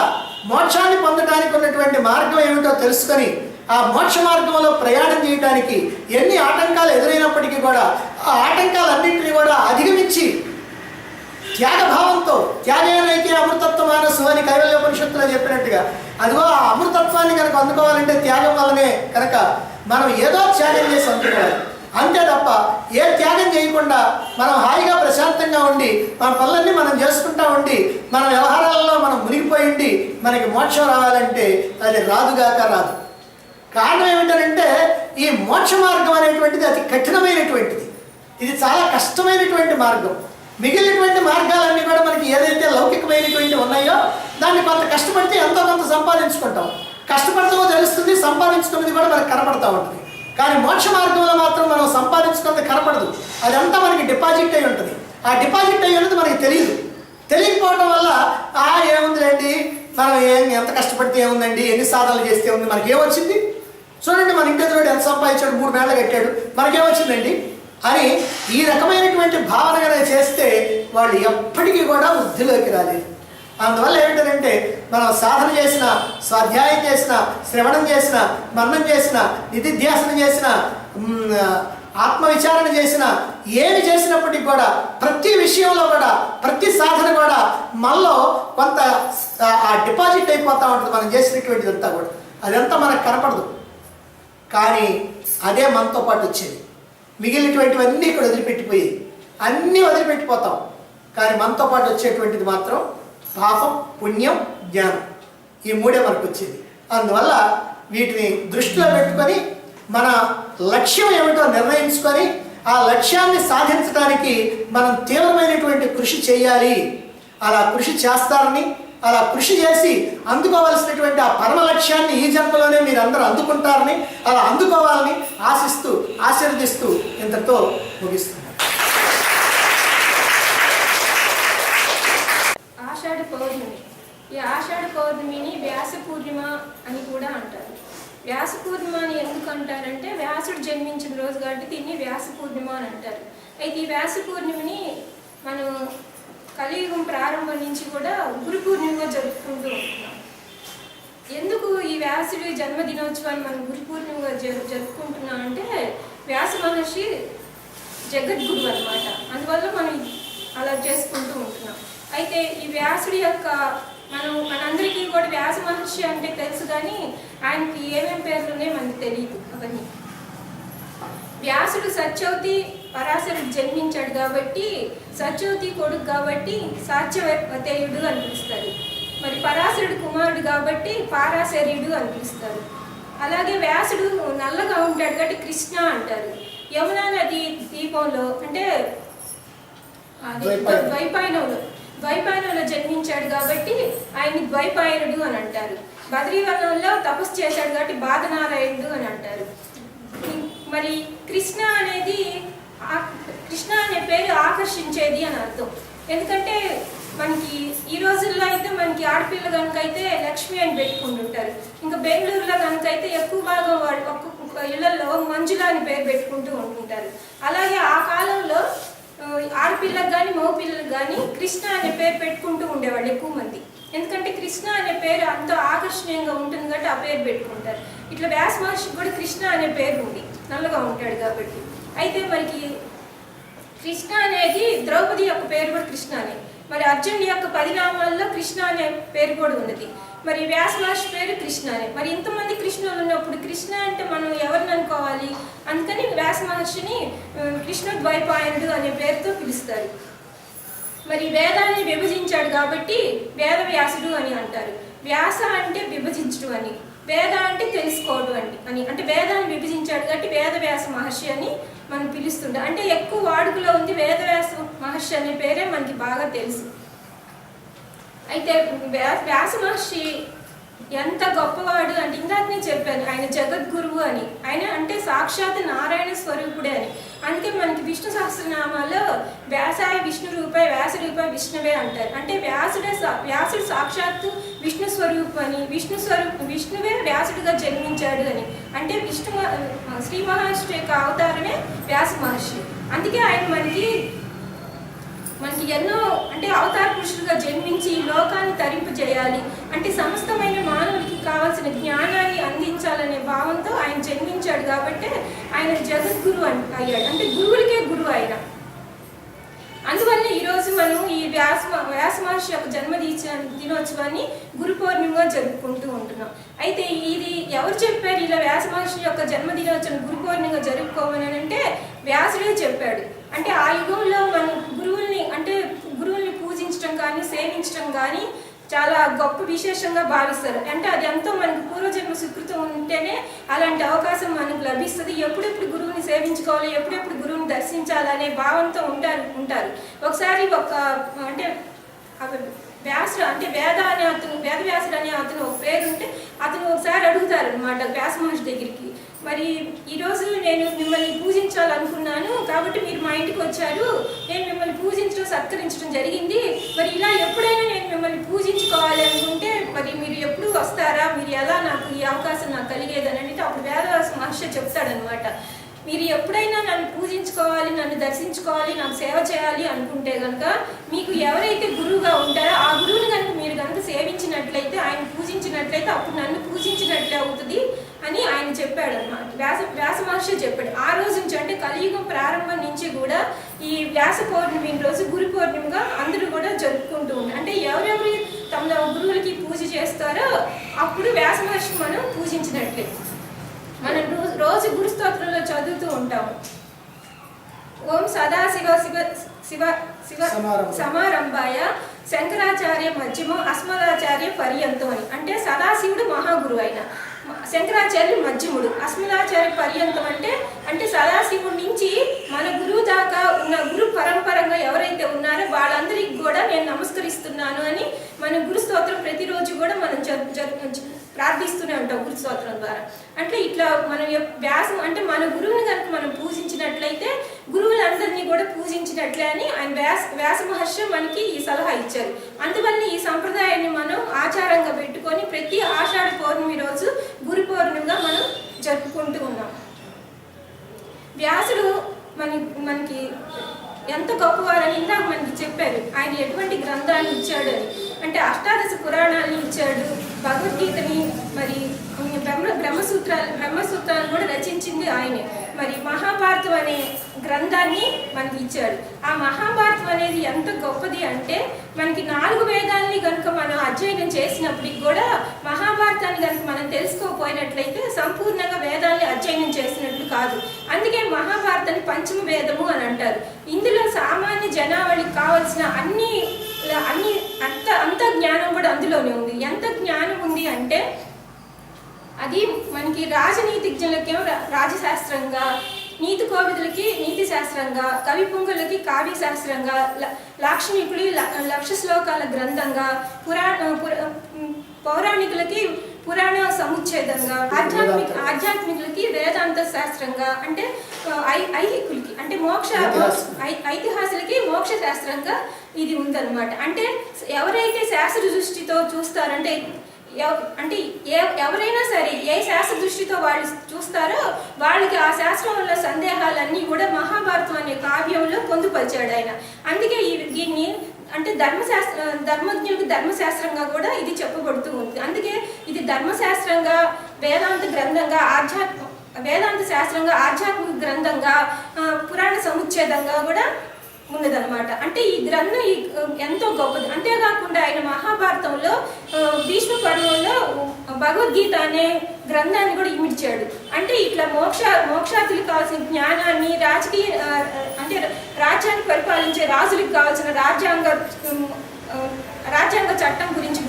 A: మోక్షాన్ని పొందడానికి ఉన్నటువంటి మార్గం ఏమిటో తెలుసుకొని ఆ మోక్ష మార్గంలో ప్రయాణం చేయడానికి ఎన్ని ఆటంకాలు ఎదురైనప్పటికీ కూడా ఆ ఆటంకాలన్నింటినీ కూడా అధిగమించి త్యాగభావంతో, త్యాగేనైతే అమృతత్వమానసు అని కైవల్యోపనిషత్తులో చెప్పినట్టుగా, అదిగో ఆ అమృతత్వాన్ని కనుక అందుకోవాలంటే త్యాగం వల్లనే కనుక మనం ఏదో త్యాగం చేసి అందుకోవాలి. అంతే తప్ప ఏ త్యాగం చేయకుండా మనం హాయిగా ప్రశాంతంగా ఉండి మన పనులన్నీ మనం చేసుకుంటా ఉండి మన వ్యవహారాలలో మనం మునిగిపోయి ఉండి మనకి మోక్షం రావాలంటే అది రాదుగాక రాదు. కారణం ఏమిటంటే ఈ మోక్ష మార్గం అనేటువంటిది అతి కఠినమైనటువంటిది. ఇది చాలా కష్టమైనటువంటి మార్గం. మిగిలినటువంటి మార్గాలన్నీ కూడా మనకి ఏదైతే లౌకికమైనటువంటి ఉన్నాయో దాన్ని కొంత కష్టపడితే ఎంతో కొంత సంపాదించుకుంటాం. కష్టపడతామో తెలుస్తుంది, సంపాదించుకున్నది కూడా మనకు కనపడతా ఉంటుంది. కానీ మోక్ష మార్గంలో మాత్రం మనం సంపాదించుకున్నది కనపడదు. అదంతా మనకి డిపాజిట్ అయి ఉంటుంది. ఆ డిపాజిట్ అయ్యి ఉన్నది మనకి తెలియదు. తెలియకపోవడం వల్ల ఏముందిలేండి, మనం ఎంత కష్టపడితే ఏముందండి, ఎన్ని సాధనలు చేస్తే ఉంది, మనకేమొచ్చింది, చూడండి మన ఇంటి ఎదురు ఎంత సంపాదించాడు, 3 మేళ్ళ కట్టాడు, మనకేమొచ్చిందండి అని ఈ రకమైనటువంటి భావనగా చేస్తే వాళ్ళు ఎప్పటికీ కూడా వృద్ధిలోకి రాలేదు. అందువల్ల ఏమిటంటే మనం సాధన చేసిన, స్వాధ్యాయం చేసిన, శ్రవణం చేసిన, మననం చేసిన, నిధిధ్యాసనం చేసిన, ఆత్మవిచారణ చేసిన, ఏమి చేసినప్పటికీ కూడా ప్రతి విషయంలో కూడా, ప్రతి సాధన కూడా మనలో కొంత ఆ డిపాజిట్ అయిపోతూ ఉంటుంది. మనం చేసినటువంటిదంతా కూడా అదంతా మనకు కనపడదు, కానీ అదే మనతో పాటు వచ్చేది. మిగిలినటువంటివన్నీ ఇక్కడ వదిలిపెట్టిపోయేది, అన్నీ వదిలిపెట్టిపోతాం. కానీ మనతో పాటు వచ్చేటువంటిది మాత్రం పాపం, పుణ్యం, జ్ఞానం, ఈ 3 మనకు వచ్చేది. అందువల్ల వీటిని దృష్టిలో పెట్టుకొని మన లక్ష్యం ఏమిటో నిర్ణయించుకొని ఆ లక్ష్యాన్ని సాధించడానికి మనం తీవ్రమైనటువంటి కృషి చేయాలి. అలా కృషి చేస్తారని, అలా కృషి చేసి అందుకోవాల్సినటువంటి ఆ పరమ లక్ష్యాన్ని ఈ జన్మలోనే మీరు అందరూ అందుకుంటారని, అలా అందుకోవాలని ఆశిస్తూ, ఆశీర్వదిస్తూ ఇంతతో ముగిస్తున్నాను.
B: ఆషాఢ పౌర్ణమి. ఈ ఆషాఢ పౌర్ణమిని వ్యాస పూర్ణిమ అని కూడా అంటారు. వ్యాస పూర్ణిమ అని ఎందుకు అంటారంటే వ్యాసుడు జన్మించిన రోజు కాబట్టి దీన్ని వ్యాస పూర్ణిమ అని అంటారు. అయితే ఈ వ్యాస పూర్ణిమని మనం కలియుగం ప్రారంభం నుంచి కూడా గురు పూర్ణిమగా జరుపుకుంటూ ఉంటున్నాం. ఎందుకు ఈ వ్యాసుడి జన్మదినోత్సవాన్ని మనం గురు పూర్ణిమగా జరుపుకుంటున్నాం అంటే వ్యాస మహర్షి జగద్గురు అన్నమాట. అందువల్ల మనం అలా చేసుకుంటూ ఉంటున్నాం. అయితే ఈ వ్యాసుడి యొక్క మనందరికీ కూడా వ్యాస మహర్షి అంటే తెలుసు, కానీ ఆయనకి ఏమేమి పేర్లు ఉన్నాయో మనకు తెలియదు. అవన్నీ వ్యాసుడు సత్యవతి పరాశరుడు జన్మించాడు కాబట్టి సత్యవతి కొడుకు కాబట్టి సాత్యవతేయుడు అని పిలుస్తారు. మరి పరాశరుడు కుమారుడు కాబట్టి పారాశర్యుడు అని పిలుస్తారు. అలాగే వ్యాసుడు నల్లగా ఉంటాడు కాబట్టి కృష్ణ అంటారు. యమునా నది దీపంలో అంటే ద్వైపాయనంలో జన్మించాడు కాబట్టి ఆయన్ని ద్వైపాయనుడు అని అంటారు. బద్రీవనంలో తపస్సు చేశాడు కాబట్టి బాధనారాయణుడు అని అంటారు. మరి కృష్ణ అనే పేరు ఆకర్షించేది అని అర్థం. ఎందుకంటే మనకి ఈ రోజుల్లో అయితే మనకి ఆడపిల్ల కనుక అయితే లక్ష్మి అని పెట్టుకుంటుంటారు. ఇంకా బెంగళూరులో కనుక అయితే ఎక్కువ భాగం వాళ్ళు ఒక్కొక్క ఇళ్లలో మంజుల అని పేరు పెట్టుకుంటూ ఉంటుంటారు. అలాగే ఆ కాలంలో ఆడపిల్లకు కానీ మగపిల్లలకు కానీ కృష్ణ అనే పేరు పెట్టుకుంటూ ఉండేవాళ్ళు ఎక్కువ మంది. ఎందుకంటే కృష్ణ అనే పేరు అంత ఆకర్షణీయంగా ఉంటుంది కాబట్టి ఆ పేరు పెట్టుకుంటారు. ఇట్లా వ్యాస మహర్షికి కూడా కృష్ణ అనే పేరు ఉంది, నల్లగా ఉంటాడు కాబట్టి. అయితే మనకి కృష్ణ అనేది ద్రౌపది యొక్క పేరు కూడా కృష్ణ అనే. మరి అర్జునుడి యొక్క 10 నామాల్లో కృష్ణ అనే పేరు కూడా ఉన్నది. మరి వ్యాస మహర్షి పేరు కృష్ణ అనే. మరి ఇంతమంది కృష్ణులు ఉన్నప్పుడు కృష్ణ అంటే మనం ఎవరిని అనుకోవాలి? అందుకని వ్యాస మహర్షిని కృష్ణ ద్వైపాయనుడు అనే పేరుతో పిలుస్తారు. మరి వేదాన్ని విభజించాడు కాబట్టి వేద వ్యాసుడు అని అంటారు. వ్యాస అంటే విభజించడం అని, వేద అంటే తెలుసుకోవడం అని అంటే వేదాన్ని విభజించాడు కాబట్టి వేదవ్యాస మహర్షి అని మనం పిలుస్తుంటాం. అంటే ఎక్కువ వాడుకలో ఉంది వేదవ్యాస మహర్షి అనే పేరే మనకి బాగా తెలుసు. అయితే వ్యాస మహర్షి ఎంత గొప్పవాడు అంటే ఇందాకనే చెప్పాను, ఆయన జగద్గురువు అని. ఆయన అంటే సాక్షాత్ నారాయణ స్వరూపుడే అని. అందుకే మనకి విష్ణు సహస్రనామాల్లో వ్యాసాయ విష్ణు రూపాయ వ్యాస రూపాయ విష్ణువే అంటారు. అంటే వ్యాసుడు సాక్షాత్తు విష్ణు స్వరూపం అని, విష్ణువే వ్యాసుడిగా జన్మించాడు అని. అంటే శ్రీ మహావిష్ణువు యొక్క అవతారమే వ్యాస మహర్షి. అందుకే ఆయన మనకి ఎన్నో అంటే అవతార పురుషులుగా జన్మించి ఈ లోకాన్ని తరింపజేయాలి అంటే సమస్తమైన మానవుడికి కావాల్సిన జ్ఞానాన్ని అందించాలనే భావంతో ఆయన జన్మించాడు. కాబట్టి ఆయన జగద్గురు అయ్యాడు. అంటే గురువులకే గురువు ఆయన. అందువల్ల ఈరోజు మనం ఈ వ్యాస మహర్షి యొక్క దినోత్సవాన్ని గురు పౌర్ణిమగా జరుపుకుంటూ ఉంటున్నాం. అయితే ఇది ఎవరు చెప్పారు ఇలా వ్యాస మహర్షి యొక్క జన్మదినోత్సవం గురు పౌర్ణిమగా జరుపుకోమని అంటే వ్యాసుడే చెప్పాడు. అంటే ఆ యుగంలో మనం గురువుల్ని పూజించడం కానీ సేవించడం కానీ చాలా గొప్ప విశేషంగా భావిస్తారు. అంటే అది ఎంతో మనకు పూర్వజన్మ సుకృతం ఉంటేనే అలాంటి అవకాశం మనకు లభిస్తుంది. ఎప్పుడెప్పుడు గురువుని సేవించుకోవాలి, ఎప్పుడెప్పుడు గురువుని దర్శించాలనే భావంతో ఉంటారు. ఒకసారి వ్యాసుడు అంటే వేదవ్యాసుడు అనే అతను ఒక పేరు ఉంటే అతను ఒకసారి అడుగుతారు అనమాట వ్యాస మహర్షి దగ్గరికి, మరి ఈరోజు నేను మిమ్మల్ని పూజించాలనుకున్నాను కాబట్టి మీరు మా ఇంటికి వచ్చారు, నేను మిమ్మల్ని సత్కరించడం జరిగింది, మరి ఇలా ఎప్పుడైనా నేను మిమ్మల్ని పూజించుకోవాలి అనుకుంటే మరి మీరు ఎప్పుడు వస్తారా, మీరు ఎలా నాకు ఈ అవకాశం నాకు కలిగేదని అంటే అప్పుడు వేదవ్యాస మహర్షి చెప్తాడనమాట, మీరు ఎప్పుడైనా నన్ను పూజించుకోవాలి, నన్ను దర్శించుకోవాలి, నాకు సేవ చేయాలి అనుకుంటే కనుక మీకు ఎవరైతే గురువుగా ఉంటారో ఆ గురువుని మీరు కనుక సేవించినట్లయితే, ఆయన పూజించినట్లయితే అప్పుడు నన్ను పూజించినట్లే అవుతుంది అని ఆయన చెప్పాడు అనమాట. వ్యాస మహర్షి చెప్పాడు. ఆ రోజు నుంచి అంటే కలియుగం ప్రారంభం నుంచి కూడా ఈ వ్యాస పౌర్ణమి రోజు గురు పౌర్ణమిగా అందరూ కూడా జరుపుకుంటూ ఉంటారు. అంటే ఎవరెవరు తమ గురువులకి పూజ చేస్తారో అప్పుడు వ్యాస మహర్షి మనం పూజించినట్లే. మనం రోజు గురు స్తోత్రంలో చదువుతూ ఉంటాము, ఓం సదాశివ శివ శివ శివ సమారంభాయ శంకరాచార్య మధ్యమో అస్మదాచార్య పర్యంతం అని. అంటే సదాశివుడు మహాగురు అయిన, శంకరాచార్యులు మధ్యముడు, అస్మదాచార్య పర్యంతం అంటే సదాశివుడి నుంచి మన గురువు దాకా ఉన్న గురు పరంపరంగా ఎవరైతే ఉన్నారో వాళ్ళందరికీ కూడా నేను నమస్కరిస్తున్నాను అని మన గురు స్తోత్రం ప్రతిరోజు కూడా మనం ప్రార్థిస్తూనే ఉంటాం గురు స్తోత్రం ద్వారా. అంటే ఇట్లా మనం వ్యాసం అంటే మన గురువుని కనుక మనం పూజించినట్లయితే గురువులందరినీ కూడా పూజించినట్లే అని ఆయన వ్యాస మహర్షి మనకి ఈ సలహా ఇచ్చారు. అందువల్ల ఈ సంప్రదాయాన్ని మనం ఆచారంగా పెట్టుకొని ప్రతి ఆషాఢ పౌర్ణమి రోజు గురు పౌర్ణమిగా మనం జరుపుకుంటూ ఉన్నాం. వ్యాసుడు మనకి ఎంత గొప్పవారని ఇందాక మనకి చెప్పారు. ఆయన ఎటువంటి గ్రంథాన్ని ఇచ్చాడు అని అంటే అష్టాదశ పురాణాలను ఇచ్చాడు, భగవద్గీతని, మరి బ్రహ్మసూత్రాలు కూడా రచించింది ఆయనే. మరి మహాభారతం అనే గ్రంథాన్ని మనకి ఇచ్చాడు. ఆ మహాభారతం అనేది ఎంత గొప్పది అంటే మనకి 4 వేదాలని కనుక మనం అధ్యయనం చేసినప్పటికి కూడా మహాభారతాన్ని కనుక మనం తెలుసుకోకపోయినట్లయితే సంపూర్ణంగా వేదాన్ని అధ్యయనం చేసినట్లు కాదు. అందుకే మహాభారతాన్ని పంచమ వేదము అని అంటారు. ఇందులో సామాన్య జనావళికి కావాల్సిన అంత జ్ఞానం కూడా అందులోనే ఉంది. ఎంత జ్ఞానం ఉంది అంటే అది మనకి రాజనీతిజ్ఞులకేమో రాజశాస్త్రంగా, నీతి కోవిదులకి నీతి శాస్త్రంగా, కవి పొంగులకి కావ్య శాస్త్రంగా, లాక్షణికులు లక్ష శ్లోకాల గ్రంథంగా, పౌరాణికులకి పురాణ సముచ్ఛేదంగా, ఆధ్యాత్మికులకి వేదాంత శాస్త్రంగా, అంటే ఐహికులకి అంటే ఐతిహాసికులకి మోక్ష శాస్త్రంగా ఇది ఉందన్నమాట. అంటే ఎవరైతే శాస్త్ర దృష్టితో చూస్తారంటే ఎవరైనా సరే ఏ శాస్త్ర దృష్టితో వాళ్ళు చూస్తారో వాళ్ళకి ఆ శాస్త్రంలో సందేహాలన్నీ కూడా మహాభారతం అనే కావ్యంలో పొందుపరిచాడు ఆయన. అందుకే దీన్ని అంటే ధర్మజ్ఞులకు ధర్మశాస్త్రంగా కూడా ఇది చెప్పబడుతూ ఉంది. అందుకే ఇది ధర్మశాస్త్రంగా, వేదాంత గ్రంథంగా, వేదాంత శాస్త్రంగా, ఆధ్యాత్మిక గ్రంథంగా, పురాణ సముచ్ఛేదంగా కూడా ఉన్నదనమాట. అంటే ఈ గ్రంథం ఎంతో గొప్పది. అంతేకాకుండా ఆయన మహాభారతంలో భీష్మ పర్వంలో భగవద్గీత అనే గ్రంథాన్ని కూడా ఇమిడ్చాడు. అంటే ఇట్లా మోక్షార్థులకు కావాల్సిన జ్ఞానాన్ని, అంటే రాజ్యాన్ని పరిపాలించే రాజులకు కావాల్సిన రాజ్యాంగ చట్టం గురించి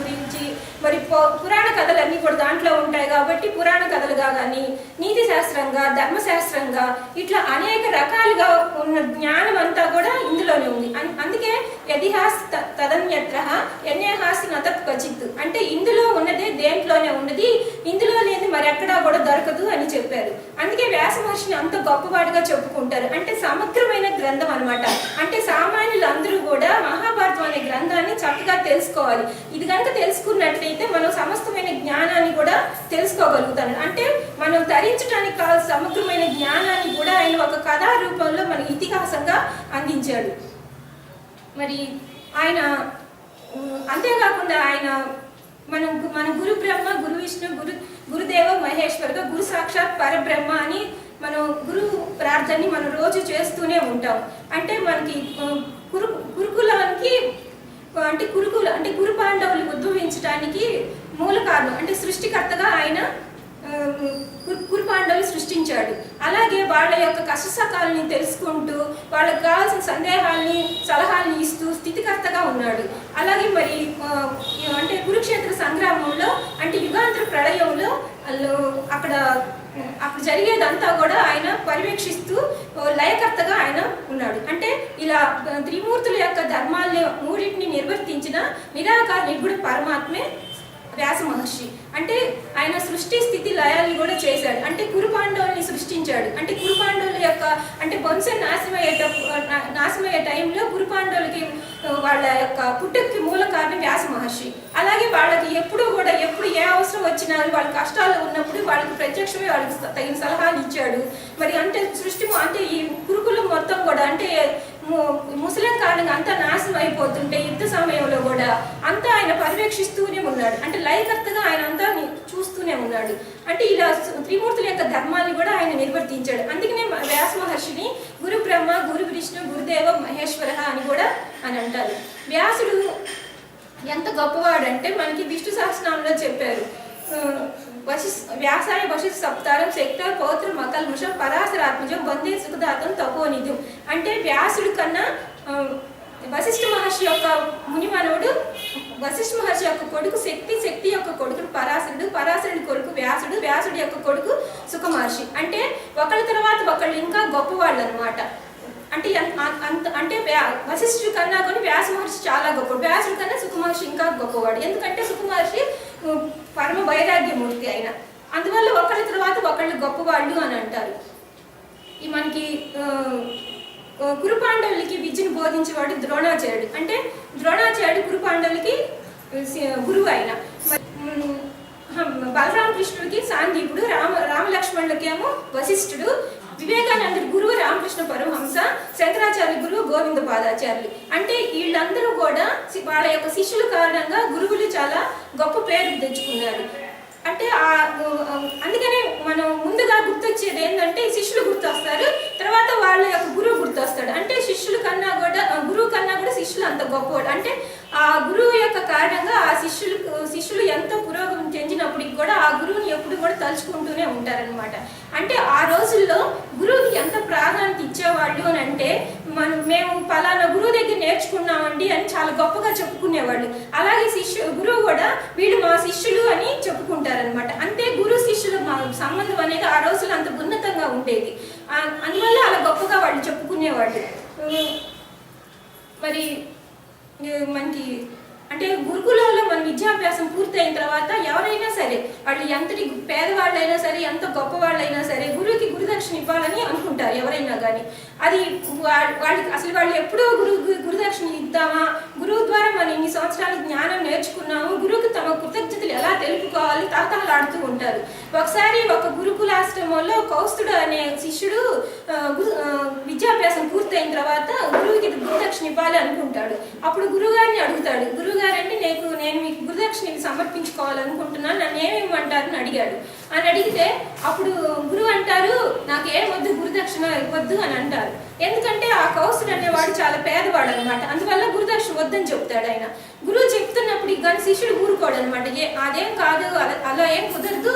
B: మరి పురాణ కథలన్నీ కూడా దాంట్లో ఉంటాయి కాబట్టి పురాణ కథలుగా కానీ నీతి శాస్త్రంగా, ధర్మశాస్త్రంగా ఇట్లా అనేక రకాలుగా ఉన్న జ్ఞానం అంతా కూడా ఇందులోనే ఉంది. అందుకే యదిహాస్ తదన్యత్ర యన్యహాస్ నతత్ క్వచిత్, అంటే ఇందులో ఉన్నదే దేంట్లోనే ఉన్నది, ఇందులో లేని మరి ఎక్కడా కూడా దొరకదు అని చెప్పారు. అందుకే వ్యాస మహర్షిని అంత గొప్పవాడిగా చెప్పుకుంటారు. అంటే సమగ్రమైన గ్రంథం అనమాట. అంటే సామాన్యులు అందరూ కూడా మహాభారతం అనే గ్రంథాన్ని చక్కగా తెలుసుకోవాలి. ఇది కనుక తెలుసుకున్నట్లయితే మనం సమస్తమైన జ్ఞానాన్ని కూడా తెలుసుకోగలుగుతాం. అంటే మనం ధరించడానికి కావాల్సిన సమగ్రమైన జ్ఞానాన్ని కూడా ఆయన ఒక కథా రూపంలో మన ఇతిహాసంగా అందించాడు. మరి ఆయన అంతేకాకుండా ఆయన మన గురు బ్రహ్మ, గురు విష్ణు, గురుదేవ మహేశ్వరగా, గురు సాక్షాత్ పరబ్రహ్మ అని మనం గురు ప్రార్థనని మనం రోజు చేస్తూనే ఉంటాం. అంటే మనకి గురుకులానికి అంటే గురు పాండవులు ఉద్భవించడానికి మూల కారణం అంటే సృష్టికర్తగా ఆయన కురు పాండవులు సృష్టించాడు. అలాగే వాళ్ళ యొక్క కష్టసకాలని తెలుసుకుంటూ వాళ్ళకి కావాల్సిన సందేహాల్ని, సలహాలని ఇస్తూ స్థితికర్తగా ఉన్నాడు. అలాగే మరి అంటే కురుక్షేత్ర సంగ్రామంలో అంటే యుగాంతర ప్రళయంలో అక్కడ జరిగేదంతా కూడా ఆయన పర్యవేక్షిస్తూ లయకర్తగా ఆయన ఉన్నాడు. అంటే ఇలా త్రిమూర్తుల యొక్క ధర్మాల్ని మూడింటిని నిర్వర్తించిన నిరాకార నిర్గుణ పరమాత్మే వ్యాస మహర్షి. అంటే ఆయన సృష్టి స్థితి లయాల్ని కూడా చేశాడు. అంటే కురు పాండవుల్ని సృష్టించాడు. అంటే కురు పాండవుల యొక్క అంటే వంశం నాశమయ్యే టైంలో కురు పాండవులకి వాళ్ళ యొక్క పుట్టుకకి మూల కారణం వ్యాస మహర్షి. అలాగే వాళ్ళకి ఎప్పుడు ఏ అవసరం వచ్చినా వాళ్ళ కష్టాలు ఉన్నప్పుడు వాళ్ళకి ప్రత్యక్షమే వాళ్ళకి తగిన సలహాలు ఇచ్చాడు. మరి అంటే అంటే ఈ కురుకులం మొత్తం కూడా అంటే ముస్లిం కారణంగా అంతా నాశనం అయిపోతుంటే యుద్ధ సమయంలో కూడా అంతా ఆయన పర్యవేక్షిస్తూనే ఉన్నాడు. అంటే లయకర్తగా ఆయన అంతా చూస్తూనే ఉన్నాడు. అంటే ఇలా త్రిమూర్తుల యొక్క ధర్మాన్ని కూడా ఆయన నిర్వర్తించాడు. అందుకనే వ్యాస మహర్షిని గురు బ్రహ్మ, గురు విష్ణు, గురుదేవ మహేశ్వర అని కూడా అని అంటారు. వ్యాసుడు ఎంత గొప్పవాడంటే మనకి విష్ణు సహస్రనామంలో చెప్పారు. వ్యాసాయ వశిష్ఠ సప్తారం శక్త పౌత్ర మకల్ముషం పరాశరాత్మజం వందే సుఖదాతం తపోనిధం. అంటే వ్యాసుడు కన్నా వశిష్ఠ మహర్షి యొక్క మునిమనవుడు, వశిష్ఠ మహర్షి యొక్క కొడుకు శక్తి యొక్క కొడుకు పరాశరుడి కొడుకు వ్యాసుడి యొక్క కొడుకు సుఖ మహర్షి. అంటే ఒకళ్ళ తర్వాత ఒకళ్ళు ఇంకా గొప్పవాళ్ళు అనమాట. అంటే అంటే వశిష్ఠుడి కన్నా కూడా వ్యాస మహర్షి చాలా గొప్పవాడు. వ్యాసుడి కన్నా సుఖ మహర్షి ఇంకా గొప్పవాడు. ఎందుకంటే సుఖ మహర్షి పరమ వైరాగ్యమూర్తి అయిన అందువల్ల ఒకళ్ళ తర్వాత ఒకళ్ళు గొప్పవాళ్ళు అని అంటారు. ఈ మనకి కురు పాండవులకి విద్యను బోధించేవాడు ద్రోణాచార్యుడు. అంటే ద్రోణాచార్యుడు కురు పాండవులకి గురువు అయిన. బలరామకృష్ణుడికి సాందీపుడు, రామలక్ష్మణులకేమో వశిష్ఠుడు, వివేకానందుడి గురువు రామకృష్ణ పరమహంస, శంకరాచార్య గురువు గోవింద పాదాచార్యులు. అంటే వీళ్ళందరూ కూడా వాళ్ళ యొక్క శిష్యుల కారణంగా గురువులు చాలా గొప్ప పేరు తెచ్చుకున్నారు. అంటే అందుకనే మనం ముందుగా గుర్తొచ్చేది ఏంటంటే శిష్యులు గుర్తొస్తారు, తర్వాత వాళ్ళ యొక్క గురువు గుర్తొస్తాడు. అంటే శిష్యుల కన్నా కూడా గురువు కన్నా కూడా శిష్యులు అంత గొప్పవాడు. అంటే ఆ గురువు యొక్క కారణంగా ఆ శిష్యులు ఎంతో పురోగమనం చెందినప్పటికి కూడా ఆ గురువుని ఎప్పుడు కూడా తలుచుకుంటూనే ఉంటారనమాట. అంటే ఆ రోజుల్లో గురువుకి ఎంత ప్రాధాన్యత ఇచ్చేవాళ్ళు అని అంటే మేము పలానా గురువు దగ్గర నేర్చుకున్నామండి అని చాలా గొప్పగా చెప్పుకునేవాళ్ళు. అలాగే గురువు కూడా వీళ్ళు మా శిష్యులు అని చెప్పుకుంటారనమాట. అంతే గురు శిష్యుల సంబంధం అనేది ఆ రోజుల్లో అంత ఉన్నతంగా ఉండేది. అందువల్ల అలా గొప్పగా వాళ్ళు చెప్పుకునేవాళ్ళు. మరి మనకి అంటే గురుకులంలో మన విద్యాభ్యాసం పూర్తయిన తర్వాత ఎవరైనా సరే వాళ్ళు ఎంతటి పేదవాళ్ళైనా సరే ఎంత గొప్పవాళ్ళైనా సరే గురువుకి గురుదక్షిణ ఇవ్వాలని అనుకుంటారు ఎవరైనా కానీ. అది వాళ్ళు ఎప్పుడూ గురుదక్షిణ ఇద్దామా, గురువు ద్వారా మనం ఇన్ని సంవత్సరాలు జ్ఞానం నేర్చుకున్నాము, గురువుకి తమ కృతజ్ఞతలు ఎలా తెలుపుకోవాలి తహతహలాడుతూ ఉంటారు. ఒకసారి ఒక గురుకులాశ్రమంలో కౌస్తుడు అనే శిష్యుడు విద్యాభ్యాసం పూర్తయిన తర్వాత గురువుకి గురుదక్షిణ ఇవ్వాలి అనుకుంటాడు. అప్పుడు గురువుగారిని అడుగుతాడు, గురువుగారంటే నేను మీకు గురుదక్షిణ గురుదక్షిణ ఇవి సమర్పించుకోవాలనుకుంటున్నాను, నన్ను ఏమేమంటారని అడిగాడు. అని అడిగితే అప్పుడు గురువు అంటారు, నాకేం వద్దు, గురుదక్షిణ ఇవ్వద్దు అని అంటారు. ఎందుకంటే ఆ కౌసుడు అనేవాడు చాలా పేదవాడు అనమాట, అందువల్ల గురుదక్షిణ వద్దని చెప్తాడు ఆయన. గురువు చెప్తున్నప్పుడు కానీ శిష్యుడు ఊరుకోడు అనమాట, అదేం కాదు, అలా ఏం కుదరదు,